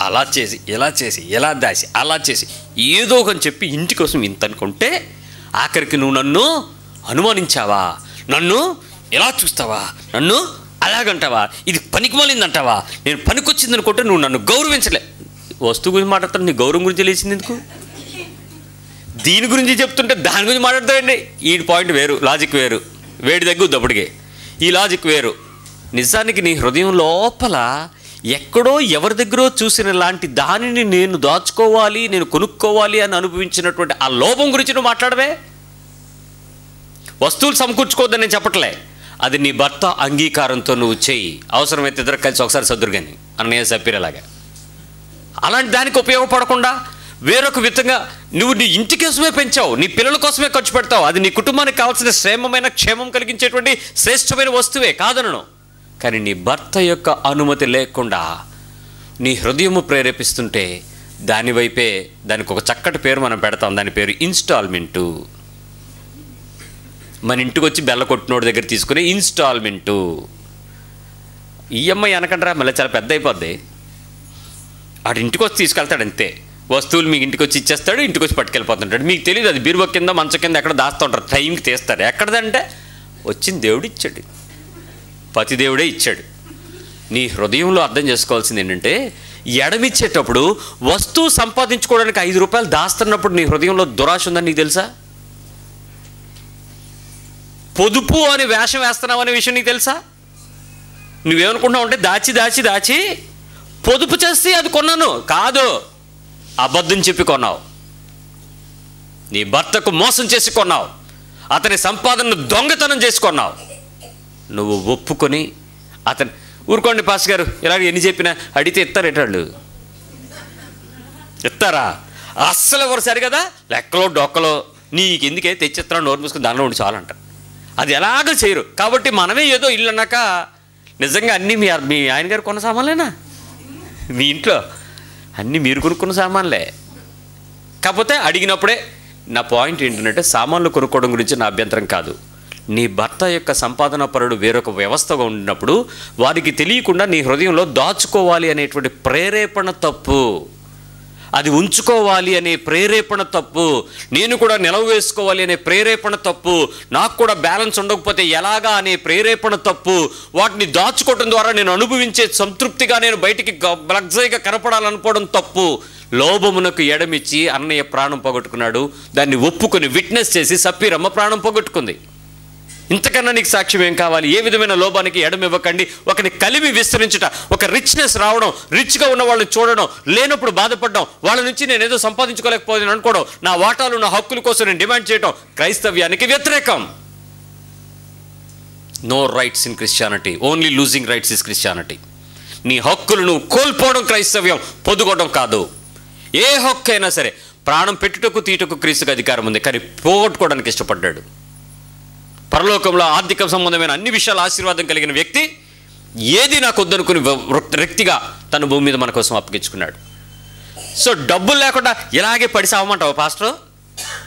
అలా చేసి ఇలా చేసి ఇలా దాసి అలా చేసి ఏదో ఒకని చెప్పి ఇంటి కోసం ఇంత అనుకుంటే ఆఖరికి నువ్వు నన్ను అనుమానించావా, నన్ను ఎలా చూస్తావా, నన్ను అలాగంటావా, ఇది పనికిమాలిందంటావా, నేను పనికొచ్చింది అనుకుంటే నువ్వు నన్ను గౌరవించలే. వస్తువు గురించి మాట్లాడతాను, నీ గౌరవం గురించి లేచింది ఎందుకు? దీని గురించి చెప్తుంటే దాని గురించి మాట్లాడతాడండి. ఈ పాయింట్ వేరు, లాజిక్ వేరు, వేడి దగ్గర దప్పటికే ఈ లాజిక్ వేరు. నిజానికి నీ హృదయం లోపల ఎక్కడో ఎవరి దగ్గరో చూసిన లాంటి దానిని నేను దాచుకోవాలి, నేను కొనుక్కోవాలి అని అనుభవించినటువంటి ఆ లోభం గురించి నువ్వు మాట్లాడవే. వస్తువులు సమకూర్చుకోవద్దని నేను చెప్పట్లే, అది నీ భర్త అంగీకారంతో నువ్వు చెయ్యి. అవసరమైతే ఇద్దరు కలిసి ఒకసారి సర్దురు కానీ అన్నయ్య సప్పీరేలాగా. అలాంటి దానికి ఉపయోగపడకుండా వేరొక విధంగా నువ్వు నీ ఇంటి కోసమే పెంచావు, నీ పిల్లల కోసమే ఖర్చు పెడతావు, అది నీ కుటుంబానికి కావాల్సిన క్షేమమైన క్షేమం కలిగించేటువంటి శ్రేష్టమైన వస్తువే కాదనను. కానీ నీ భర్త యొక్క అనుమతి లేకుండా నీ హృదయము ప్రేరేపిస్తుంటే దాని వైపే, దానికి ఒక చక్కటి పేరు మనం పెడతాం, దాని పేరు ఇన్స్టాల్మెంటు. మన ఇంటికి వచ్చి బెల్ల కొట్టినోడి దగ్గర తీసుకుని ఇన్స్టాల్మెంటు. ఈఎంఐ అనకంటారా, మళ్ళీ చాలా పెద్ద అయిపోద్ది. ఆడు ఇంటికి వచ్చి తీసుకెళ్తాడు అంతే, వస్తువులు మీకు ఇంటికి వచ్చి ఇచ్చేస్తాడు, ఇంటికి వచ్చి పట్టుకెళ్ళిపోతుంటాడు. మీకు తెలియదు అది బీరువా కింద మంచం కింద ఎక్కడ దాస్తూ ఉంటారు, టైంకి తీస్తారు. ఎక్కడదంటే వచ్చింది దేవుడు ఇచ్చాడు, పతిదేవుడే ఇచ్చాడు. నీ హృదయంలో అర్థం చేసుకోవాల్సింది ఏంటంటే, ఎడమిచ్చేటప్పుడు వస్తువు సంపాదించుకోవడానికి 5 రూపాయలు దాస్తున్నప్పుడు నీ హృదయంలో దురాశ ఉందని నీకు తెలుసా? పొదుపు అని వేషం వేస్తున్నావు అనే విషయం నీకు తెలుసా? నువ్వేమనుకుంటున్నావు అంటే దాచి దాచి దాచి పొదుపు చేసి అది కొన్నాను కాదు, అబద్ధం చెప్పి కొన్నావు. నీ భర్తకు మోసం చేసి కొన్నావు, అతని సంపాదనను దొంగతనం చేసి కొన్నావు. నువ్వు ఒప్పుకొని అతను ఊరుకోండి పాస్ గారు ఇలాగ ఎన్ని చెప్పినా అడిగితే ఇస్తారేటాళ్ళు ఇస్తారా? అస్సలు ఎవరు సరి కదా, లెక్కలో డొక్కలో నీకు ఎందుకే తెచ్చిస్తాను నోరు మూసుకుని దానిలో ఉండి చాలంట. అది ఎలాగో చేయరు. కాబట్టి మనమే ఏదో ఇల్లు అన్నాక నిజంగా అన్నీ మీ ఆయన గారు కొన్న సామాన్లేనా? మీ ఇంట్లో అన్నీ మీరు కొనుక్కున్న సామాన్లే. కాకపోతే అడిగినప్పుడే నా పాయింట్ ఏంటంటే, సామాన్లు కొనుక్కోవడం గురించి నా అభ్యంతరం కాదు. నీ భర్త యొక్క సంపాదన పరుడు వేరొక వ్యవస్థగా ఉన్నప్పుడు వారికి తెలియకుండా నీ హృదయంలో దాచుకోవాలి అనేటువంటి ప్రేరేపణ తప్పు, అది ఉంచుకోవాలి అనే ప్రేరేపణ తప్పు, నేను కూడా నిలవ వేసుకోవాలి అనే ప్రేరేపణ తప్పు, నాకు కూడా బ్యాలెన్స్ ఉండకపోతే ఎలాగా అనే ప్రేరేపణ తప్పు. వాటిని దాచుకోవడం ద్వారా నేను అనుభవించే సంతృప్తిగా నేను బయటికి లగ్జరీగా కనపడాలనుకోవడం తప్పు. లోభమునకు ఎడమిచ్చి అన్నయ్య ప్రాణం పోగొట్టుకున్నాడు, దాన్ని ఒప్పుకొని విట్నెస్ చేసి సప్పీరమ్మ ప్రాణం పోగొట్టుకుంది. ఇంతకన్నా నీకు సాక్ష్యం ఏం కావాలి? ఏ విధమైన లోభానికి ఎడమివ్వకండి. ఒకని కలిమి విస్తరించుట, ఒక రిచ్నెస్ రావడం, రిచ్గా ఉన్న వాళ్ళని చూడడం, లేనప్పుడు బాధపడడం, వాళ్ళ నుంచి నేను ఏదో సంపాదించుకోలేకపోయాను అనుకోవడం, నా వాటాలు నా హక్కుల కోసం నేను డిమాండ్ చేయడం క్రైస్తవ్యానికి వ్యతిరేకం. No rights in Christianity, only losing rights is Christianity. నీ హక్కులను కోల్పోవడం క్రైస్తవ్యం, పొదుగొట్టడం కాదు. ఏ హక్కు అయినా సరే, ప్రాణం పెట్టుటకు తీటుకు క్రీస్తుకు అధికారం ఉంది, కానీ పోగొట్టుకోవడానికి ఇష్టపడ్డాడు. పరలోకంలో ఆర్థిక సంబంధమైన అన్ని విషయాల ఆశీర్వాదం కలిగిన వ్యక్తి ఏది నాకు వద్దనుకుని వ్యక్తిగా తన భూమి మీద మన కోసం అప్పగించుకున్నాడు. సో డబ్బులు లేకుండా ఇలాగే పడి సావమంటావు పాస్టర్?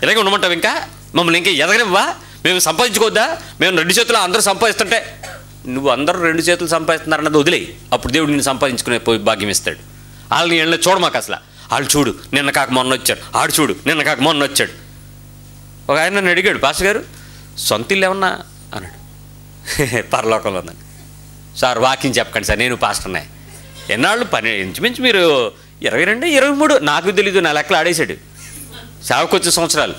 ఇలాగే ఉండమంటావు? ఇంకా మమ్మల్ని ఇంకా ఎదగనివ్వా? మేము సంపాదించుకోవద్దా? మేము 2 చేతులు అందరూ సంపాదిస్తుంటే, నువ్వు అందరూ 2 చేతులు సంపాదిస్తున్నారన్నది వదిలేయి, అప్పుడు దేవుడు నిన్ను సంపాదించుకునే భాగ్యం ఇస్తాడు. వాళ్ళని ఏళ్ళ చూడమాకు అసలు. వాళ్ళు చూడు నిన్న కాక మొన్న వచ్చాడు, ఆడు చూడు నిన్న కాక మొన్న వచ్చాడు. ఒక ఆయన నన్ను అడిగాడు, పాస్టర్ గారు సొంత ఇల్లు ఏమన్నా అన్నాడు. పరలోకంలో ఉందండి. సార్ వాకింగ్ చెప్పకండి సార్, నేను పాస్టర్నే. ఎన్నాళ్ళు పని ఇంచుమించు మీరు 22, 23, నాకు తెలీదు, నా లెక్కలు ఆడేశాడు. సేవకొచ్చే సంవత్సరాలు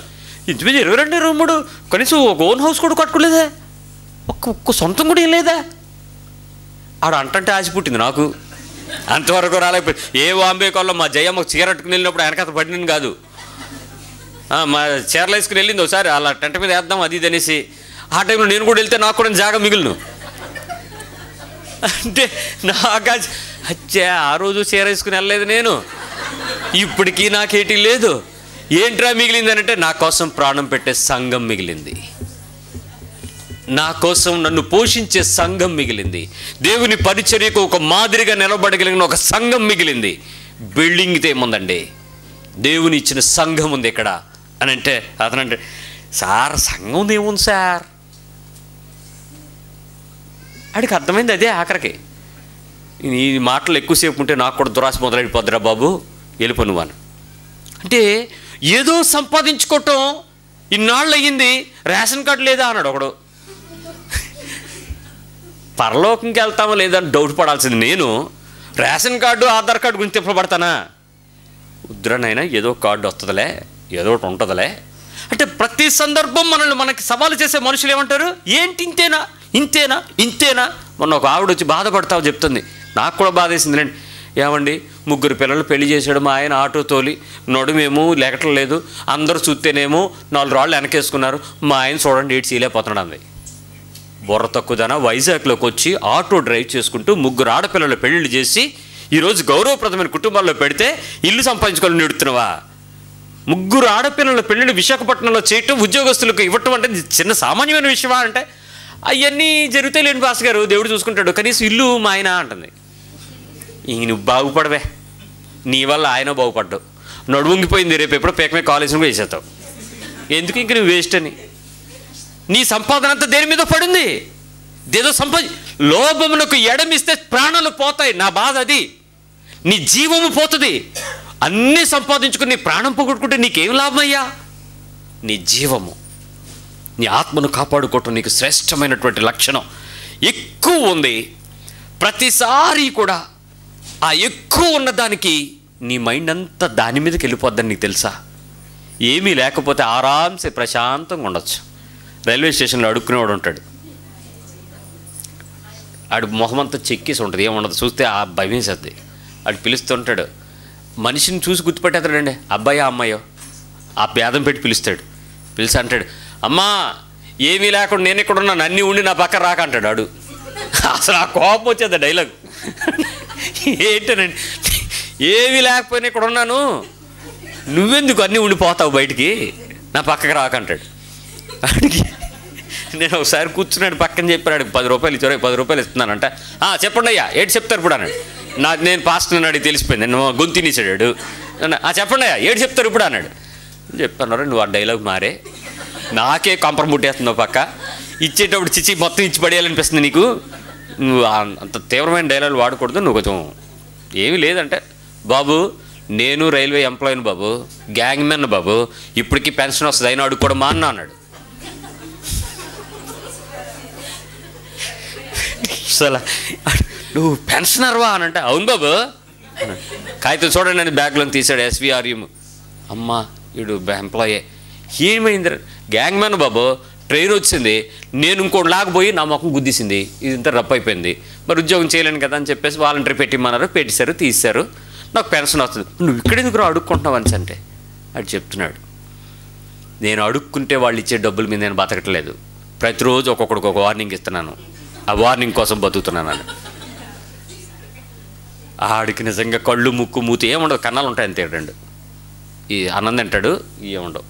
ఇంచుమించు 22, 23. కనీసం ఒక ఓన్ హౌస్ కూడా కట్టుకోలేదా? ఒక్క సొంతం కూడా ఏం లేదా? ఆడు అంటే ఆశ పుట్టింది నాకు, అంతవరకు రాలేకపోయింది. ఏ బాంబే కాల్లో మా జయమ్మ చీర కట్టుకుని వెళ్ళినప్పుడు వెనకత పడినని కాదు, మా చీరలు వేసుకుని వెళ్ళింది ఒకసారి, అలా టెంట మీద వేద్దాం అది ఇది అనేసి. ఆ టైంలో నేను కూడా వెళ్తే నాకు కూడా జాగా మిగిలిను అంటే నాకు అచ్చే ఆ రోజు చీర వేసుకుని వెళ్ళలేదు నేను, ఇప్పటికీ నాకేటీ లేదు. ఏంట్రా మిగిలింది అంటే, నా కోసం ప్రాణం పెట్టే సంఘం మిగిలింది, నా కోసం నన్ను పోషించే సంఘం మిగిలింది, దేవుని పరిచర్యకు ఒక మాదిరిగా నిలబడగలిగిన ఒక సంఘం మిగిలింది. బిల్డింగ్ ఏముందండి, దేవుని ఇచ్చిన సంఘం ఉంది ఇక్కడ అని అంటే, అతనంటే సార్ సంఘం ఏముంది సార్? ఆడికి అర్థమైంది అదే. ఆఖరికి ఈ మాటలు ఎక్కువసేపు ఉంటే నాకు కూడా దురాశ మొదలైపోద్దురా బాబు, వెళ్ళిపో నువ్వు అని. అంటే ఏదో సంపాదించుకోవటం ఇన్నాళ్ళు అయ్యింది, రేషన్ కార్డు లేదా అన్నాడు ఒకడు. పరలోకంకి వెళ్తామో లేదని డౌట్ పడాల్సింది నేను, రేషన్ కార్డు ఆధార్ కార్డు గురించి తిప్పబడతానా? ఉద్రనైనా ఏదో కార్డు వస్తుందిలే, ఏదో ఒకటి ఉంటుందిలే అంటే ప్రతి సందర్భం మనకి సవాలు చేసే మనుషులు ఏమంటారు, ఏంటి ఇంతేనా ఇంతేనా ఇంతేనా? మొన్న ఒక ఆవిడ వచ్చి బాధపడతావు చెప్తుంది, నాకు కూడా బాధేసిందిలేండి. ఏమండి, 3 పిల్లలు పెళ్లి చేశాడు మా ఆయన, ఆటో తోలి, నడుమేమో లేకట్లేదు, అందరూ చూస్తేనేమో 4 రాళ్ళు వెనకేసుకున్నారు, మా ఆయన చూడండి ఏడు చేయలేకపోతున్నాడు అంది. బుర్ర తక్కువదన వైజాగ్లోకి వచ్చి ఆటో డ్రైవ్ చేసుకుంటూ 3 ఆడపిల్లలు పెళ్లిళ్ళు చేసి ఈరోజు గౌరవప్రదమైన కుటుంబాల్లో పెడితే ఇల్లు సంపాదించుకోవాలని నెడుతున్నావా? 3 ఆడపిల్లల పెళ్ళిళ్ళు విశాఖపట్నంలో చేయటం, ఉద్యోగస్తులకు ఇవ్వటం అంటే చిన్న సామాన్యమైన విషయమా అంటే, అవన్నీ జరుగుతాయి లేండి పాస్ గారు, దేవుడు చూసుకుంటాడు, కనీసం ఇల్లు మా ఆయన అంటుంది. నువ్వు బాగుపడవే, నీ వల్ల ఆయన బాగుపడ్డావు, నడువుంగిపోయింది, రేపు ఎప్పుడో పేకమే కాలేజీని కూడా వేసేస్తావు, ఎందుకు ఇంక నువ్వు వేస్ట్ అని. నీ సంపాదన అంతా దేని మీద పడింది? ఏదో లోభమునకు ఎడమిస్తే ప్రాణాలు పోతాయి. నా బాధ అది. నీ జీవము పోతుంది. అన్నీ సంపాదించుకుని నీ ప్రాణం పోగొట్టుకుంటే నీకేం లాభమయ్యా? నీ జీవము, నీ ఆత్మను కాపాడుకోవటం నీకు శ్రేష్టమైనటువంటి లక్షణం. ఎక్కువ ఉంది, ప్రతిసారి కూడా ఆ ఎక్కువ ఉన్నదానికి నీ మైండ్ అంతా దాని మీదకి వెళ్ళిపోద్దని నీకు తెలుసా? ఏమీ లేకపోతే ఆరాంసే ప్రశాంతంగా ఉండొచ్చు. రైల్వే స్టేషన్లో అడుక్కునేవాడు ఉంటాడు, ఆడు మొహమంతా చెక్కేసి ఉంటుంది, ఏముండదు, చూస్తే ఆ భయం వేసేద్ది. ఆడు పిలుస్తుంటాడు, మనిషిని చూసి గుర్తుపెట్టేస్తాడండి, అబ్బాయో అమ్మాయో, ఆ భేదం పెట్టి పిలుస్తాడు. పిలిచి అంటాడు, అమ్మా ఏమీ లేకుండా నేను ఇక్కడ ఉన్నాను, అన్నీ ఉండి నా పక్క రాక అంటాడు. ఆడు అసలు ఆ కోపం వచ్చేది డైలాగ్. ఏంటనండి, ఏమీ లేకపోయినా ఇక్కడ ఉన్నాను, నువ్వెందుకు అన్నీ ఉండిపోతావు బయటికి, నా పక్కకి రాకంటాడు. అడిగి నేను ఒకసారి కూర్చున్నాడు, పక్కన చెప్పాడు, 10 రూపాయలు ఇచ్చారు, 10 రూపాయలు ఇస్తున్నానంట. చెప్పండి అయ్యా, ఏంటి చెప్తారు ఇప్పుడు అన్నాడు. నేను పాస్టర్ అడిగి తెలిసిపోయింది, నేను గొంతినిచ్చాడు. చెప్పండి అయ్యా, ఏంటి చెప్తారు ఇప్పుడు అన్నాడు. చెప్పాను, నువ్వు ఆ డైలాగ్ మారే, నాకే కంపరముట్టేస్తున్నావు పక్క, ఇచ్చేటప్పుడు చిచ్చి మొత్తం ఇచ్చి పడేయాలనిపిస్తుంది నీకు, నువ్వు అంత తీవ్రమైన డైలాగ్ వాడకూడదు, నువ్వు కొంచెం ఏమీ లేదంటే, బాబు నేను రైల్వే ఎంప్లాయీని బాబు, గ్యాంగ్ మ్యాన్ బాబు, ఇప్పటికీ పెన్షన్ వస్తుంది, అయినా అడుక్కోవడం మా అన్నాడు. అసలు నువ్వు పెన్షనర్వా అని అంటే, అవును బాబు, కాగితం చూడండి అని బ్యాగ్లో తీసాడు, SVRM. అమ్మ వీడు ఎంప్లాయే. ఏమైంది? గ్యాంగ్ మ్యాన్ బాబు, ట్రైన్ వచ్చింది, నేను ఇంకోటి లాగపోయి నా ముఖం గుద్దేసింది, ఇది ఇంత రప్పు అయిపోయింది, మరి ఉద్యోగం చేయలేను కదా అని చెప్పేసి వాలంటరీ పెట్టిమ్మన్నారు, పెట్టేశారు, తీశారు, నాకు పెన్షన్ వస్తుంది, నువ్వు ఇక్కడెందుకు అడుక్కుంటున్నావు అని అంటే అది చెప్తున్నాడు. నేను అడుక్కుంటే వాళ్ళు ఇచ్చే డబ్బుల మీద నేను బతకట్లేదు, ప్రతిరోజు ఒక్కొక్కడికి ఒక వార్నింగ్ ఇస్తున్నాను, ఆ వార్నింగ్ కోసం బతుకుతున్నాను అని. ఆడికి నిజంగా కళ్ళు ముక్కు మూతి ఏముండవు, కన్నాలు ఉంటాయి అంతే. 2 ఈ అన్నం తింటాడు, ఏముండవు.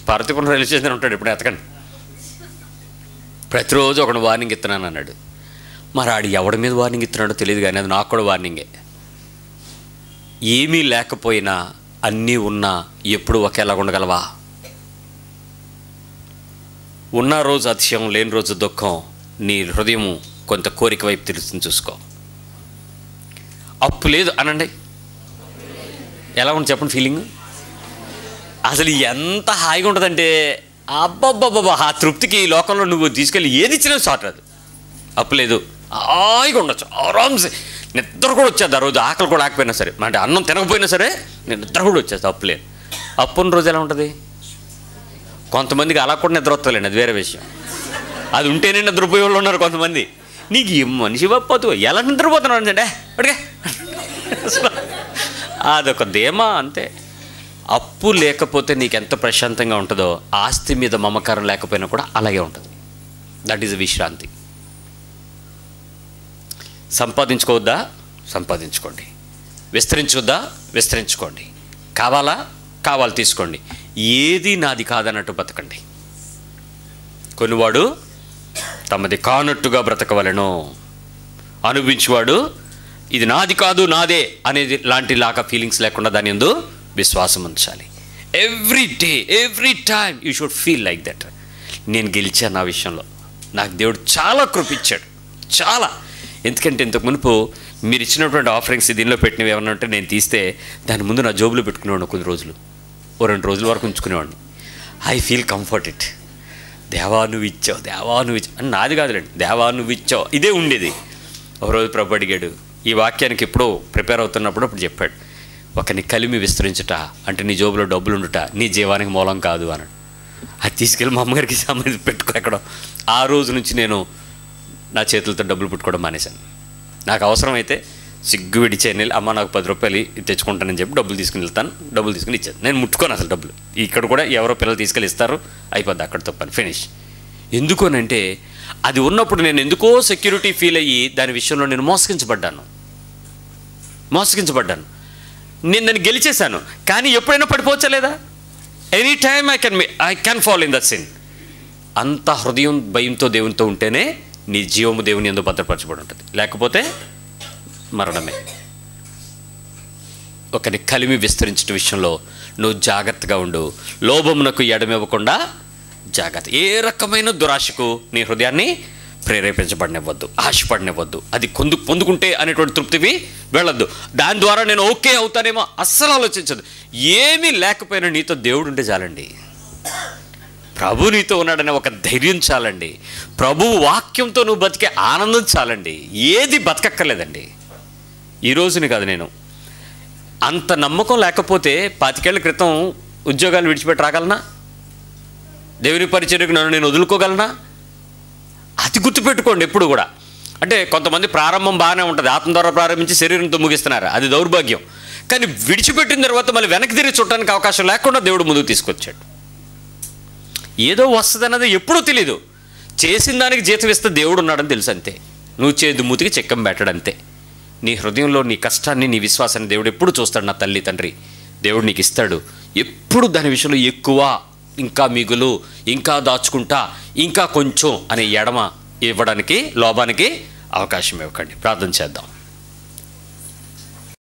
పార్వతీపురం రైల్వే స్టేషన్ ఉంటాడు, ఇప్పుడు ఎతకండి, ప్రతిరోజు ఒకడు వార్నింగ్ ఇస్తున్నాను అన్నాడు. మరి ఆడు ఎవడి మీద వార్నింగ్ ఇస్తున్నాడో తెలియదు, కానీ అది నాకు కూడా వార్నింగే. ఏమీ లేకపోయినా అన్నీ ఉన్నా ఎప్పుడు ఒకేలాగా ఉండగలవా? ఉన్న రోజు అతిశయం, లేని రోజు దుఃఖం. నీ హృదయం కొంత కోరిక వైపు తిరుగుతుంది, చూసుకో. అప్పు లేదు అనండి, ఎలా ఉంది చెప్పండి ఫీలింగ్? అసలు ఎంత హాయిగా ఉంటుందంటే, అబ్బబ్బబ్బబ్బా, ఆ తృప్తికి ఈ లోకంలో నువ్వు తీసుకెళ్ళి ఏది ఇచ్చినా చాట్ రాదు. అప్పు లేదు, హాయిగా ఉండొచ్చు, ఆరామ్సే, నిద్ర కూడా వచ్చేది. ఆ రోజు ఆకలి కూడా ఆకపోయినా సరే, అంటే అన్నం తినకపోయినా సరే నేను నిద్ర కూడా వచ్చేది. అప్పు లేదు. అప్పున్న రోజు ఎలా ఉంటుంది? కొంతమందికి అలా కూడా నిద్ర వస్తలేండి, అది వేరే విషయం. అది ఉంటేనే నిద్రపోయే వాళ్ళు ఉన్నారు కొంతమంది. నీకు ఈ మనిషి వప్పదు, ఎలా నిద్రపోతున్నావు అంటే అడిగా, అదొక ధీమా అంతే. అప్పు లేకపోతే నీకు ఎంత ప్రశాంతంగా ఉంటుందో, ఆస్తి మీద మమకారం లేకపోయినా కూడా అలాగే ఉంటుంది. దట్ ఈజ్ విశ్రాంతి. సంపాదించుకోవద్దా? సంపాదించుకోండి. విస్తరించొద్దా? విస్తరించుకోండి. కావాలా? కావాలి తీసుకోండి. ఏది నాది కాదన్నట్టు బతకండి. కొనివాడు తమది కానట్టుగా బ్రతకవలెను, అనుభవించేవాడు ఇది నాది కాదు నాదే అనేది లాగా ఫీలింగ్స్ లేకుండా దాని యందు విశ్వాసం ఉంచాలి. Every day, every time you should feel like that. నేను గెలిచాను నా విషయంలో, నాకు దేవుడు చాలా కృపించాడు, చాలా. ఎందుకంటే ఇంతకు మునుపు మీరు ఇచ్చినటువంటి ఆఫరింగ్స్ దీనిలో పెట్టినవి ఏమన్నా ఉంటే నేను తీస్తే దాని ముందు నా జోబులో పెట్టుకునేవాడిని. కొన్ని రోజులు, 2 రోజుల వరకు ఉంచుకునేవాడిని. I feel comforted. దేవా నువ్వు ఇచ్చావు, దేవా నువ్వు ఇచ్చావు అని. నాది కాదులేండి, దేవా నువ్వు ఇచ్చావు, ఇదే ఉండేది. ఒకరోజు ప్రభు అడిగాడు, ఈ వాక్యానికి ఎప్పుడో ప్రిపేర్ అవుతున్నప్పుడు అప్పుడు చెప్పాడు, ఒకని కలిమి విస్తరించుట అంటే నీ జోబులో డబ్బులు ఉండుట నీ జీవానికి మూలం కాదు అన్నాడు. అది తీసుకెళ్ళి మా అమ్మగారికి సంబంధించి పెట్టుకో ఎక్కడో. ఆ రోజు నుంచి నేను నా చేతులతో డబ్బులు పుట్టుకోవడం మానేశాను. నాకు అవసరమైతే సిగ్గు విడిచే వెళ్ళి అమ్మ నాకు 10 రూపాయలు తెచ్చుకుంటానని చెప్పి డబ్బులు తీసుకుని వెళ్తాను, డబ్బులు తీసుకుని ఇచ్చాను. నేను ముట్టుకోను అసలు డబ్బులు. ఇక్కడ కూడా ఎవరో పిల్లలు తీసుకెళ్ళి ఇస్తారు, అయిపోద్ది అక్కడితో పని, ఫినిష్. ఎందుకోనంటే అది ఉన్నప్పుడు నేను ఎందుకో సెక్యూరిటీ ఫీల్ అయ్యి దాని విషయంలో నేను మోసగించబడ్డాను. నేను దాన్ని గెలిచేశాను. కానీ ఎప్పుడైనా పడిపోవచ్చా లేదా? Any time I can fall in that sin. అంత హృదయం భయంతో దేవునితో ఉంటేనే నీ జీవము దేవుని యందు భద్రపరచబడి ఉంటుంది. లేకపోతే మరణమే. ఒకని కలిమి విస్తరించిన విషయంలో నువ్వు జాగ్రత్తగా ఉండు. లోభమునకు ఎడమివ్వకుండా జాగ్రత్త. ఏ రకమైన దురాశకు నీ హృదయాన్ని ప్రేరేపించబడినవ్వద్దు, ఆశపడినవ్వద్దు. అది పొందుకుంటే అనేటువంటి తృప్తివి వెళ్ళొద్దు. దాని ద్వారా నేను ఓకే అవుతానేమో అస్సలు ఆలోచించదు. ఏమీ లేకపోయినా నీతో దేవుడు ఉంటే చాలండి. ప్రభు నీతో ఉన్నాడనే ఒక ధైర్యం చాలండి. ప్రభు వాక్యంతో నువ్వు బతికే ఆనందం చాలండి. ఏది బతకక్కర్లేదండి. ఈ రోజుని కాదు, నేను అంత నమ్మకం లేకపోతే 25 ఏళ్ల క్రితం ఉద్యోగాలు విడిచిపెట్టి రాగలనా? దేవుని పరిచర్యకు నన్ను నేను వదులుకోగలనా? అది గుర్తుపెట్టుకోండి ఎప్పుడు కూడా. అంటే కొంతమంది ప్రారంభం బాగానే ఉంటుంది, ఆత్మ ద్వారా ప్రారంభించి శరీరంతో ముగిస్తున్నారు, అది దౌర్భాగ్యం. కానీ విడిచిపెట్టిన తర్వాత మళ్ళీ వెనక్కి తిరిగి చూడటానికి అవకాశం లేకుండా దేవుడు ముందుకు తీసుకొచ్చాడు. ఏదో వస్తుంది అన్నది ఎప్పుడూ తెలీదు. చేసిన దానికి జీతం ఇస్తే దేవుడు ఉన్నాడని తెలుసు అంతే. నువ్వు చేదు మూతికి చెక్కం పెట్టడు అంతే. నీ హృదయంలో నీ కష్టాన్ని, నీ విశ్వాసాన్ని దేవుడు ఎప్పుడు చూస్తాడు. నా తల్లి తండ్రి దేవుడు నీకు ఇస్తాడు. ఎప్పుడు దాని విషయంలో ఎక్కువ, ఇంకా మిగులు, ఇంకా దాచుకుంటా, ఇంకా కొంచెం అనే ఎడమ ఇవ్వడానికి, లోభానికి అవకాశం ఇవ్వకండి. ప్రార్థన చేద్దాం.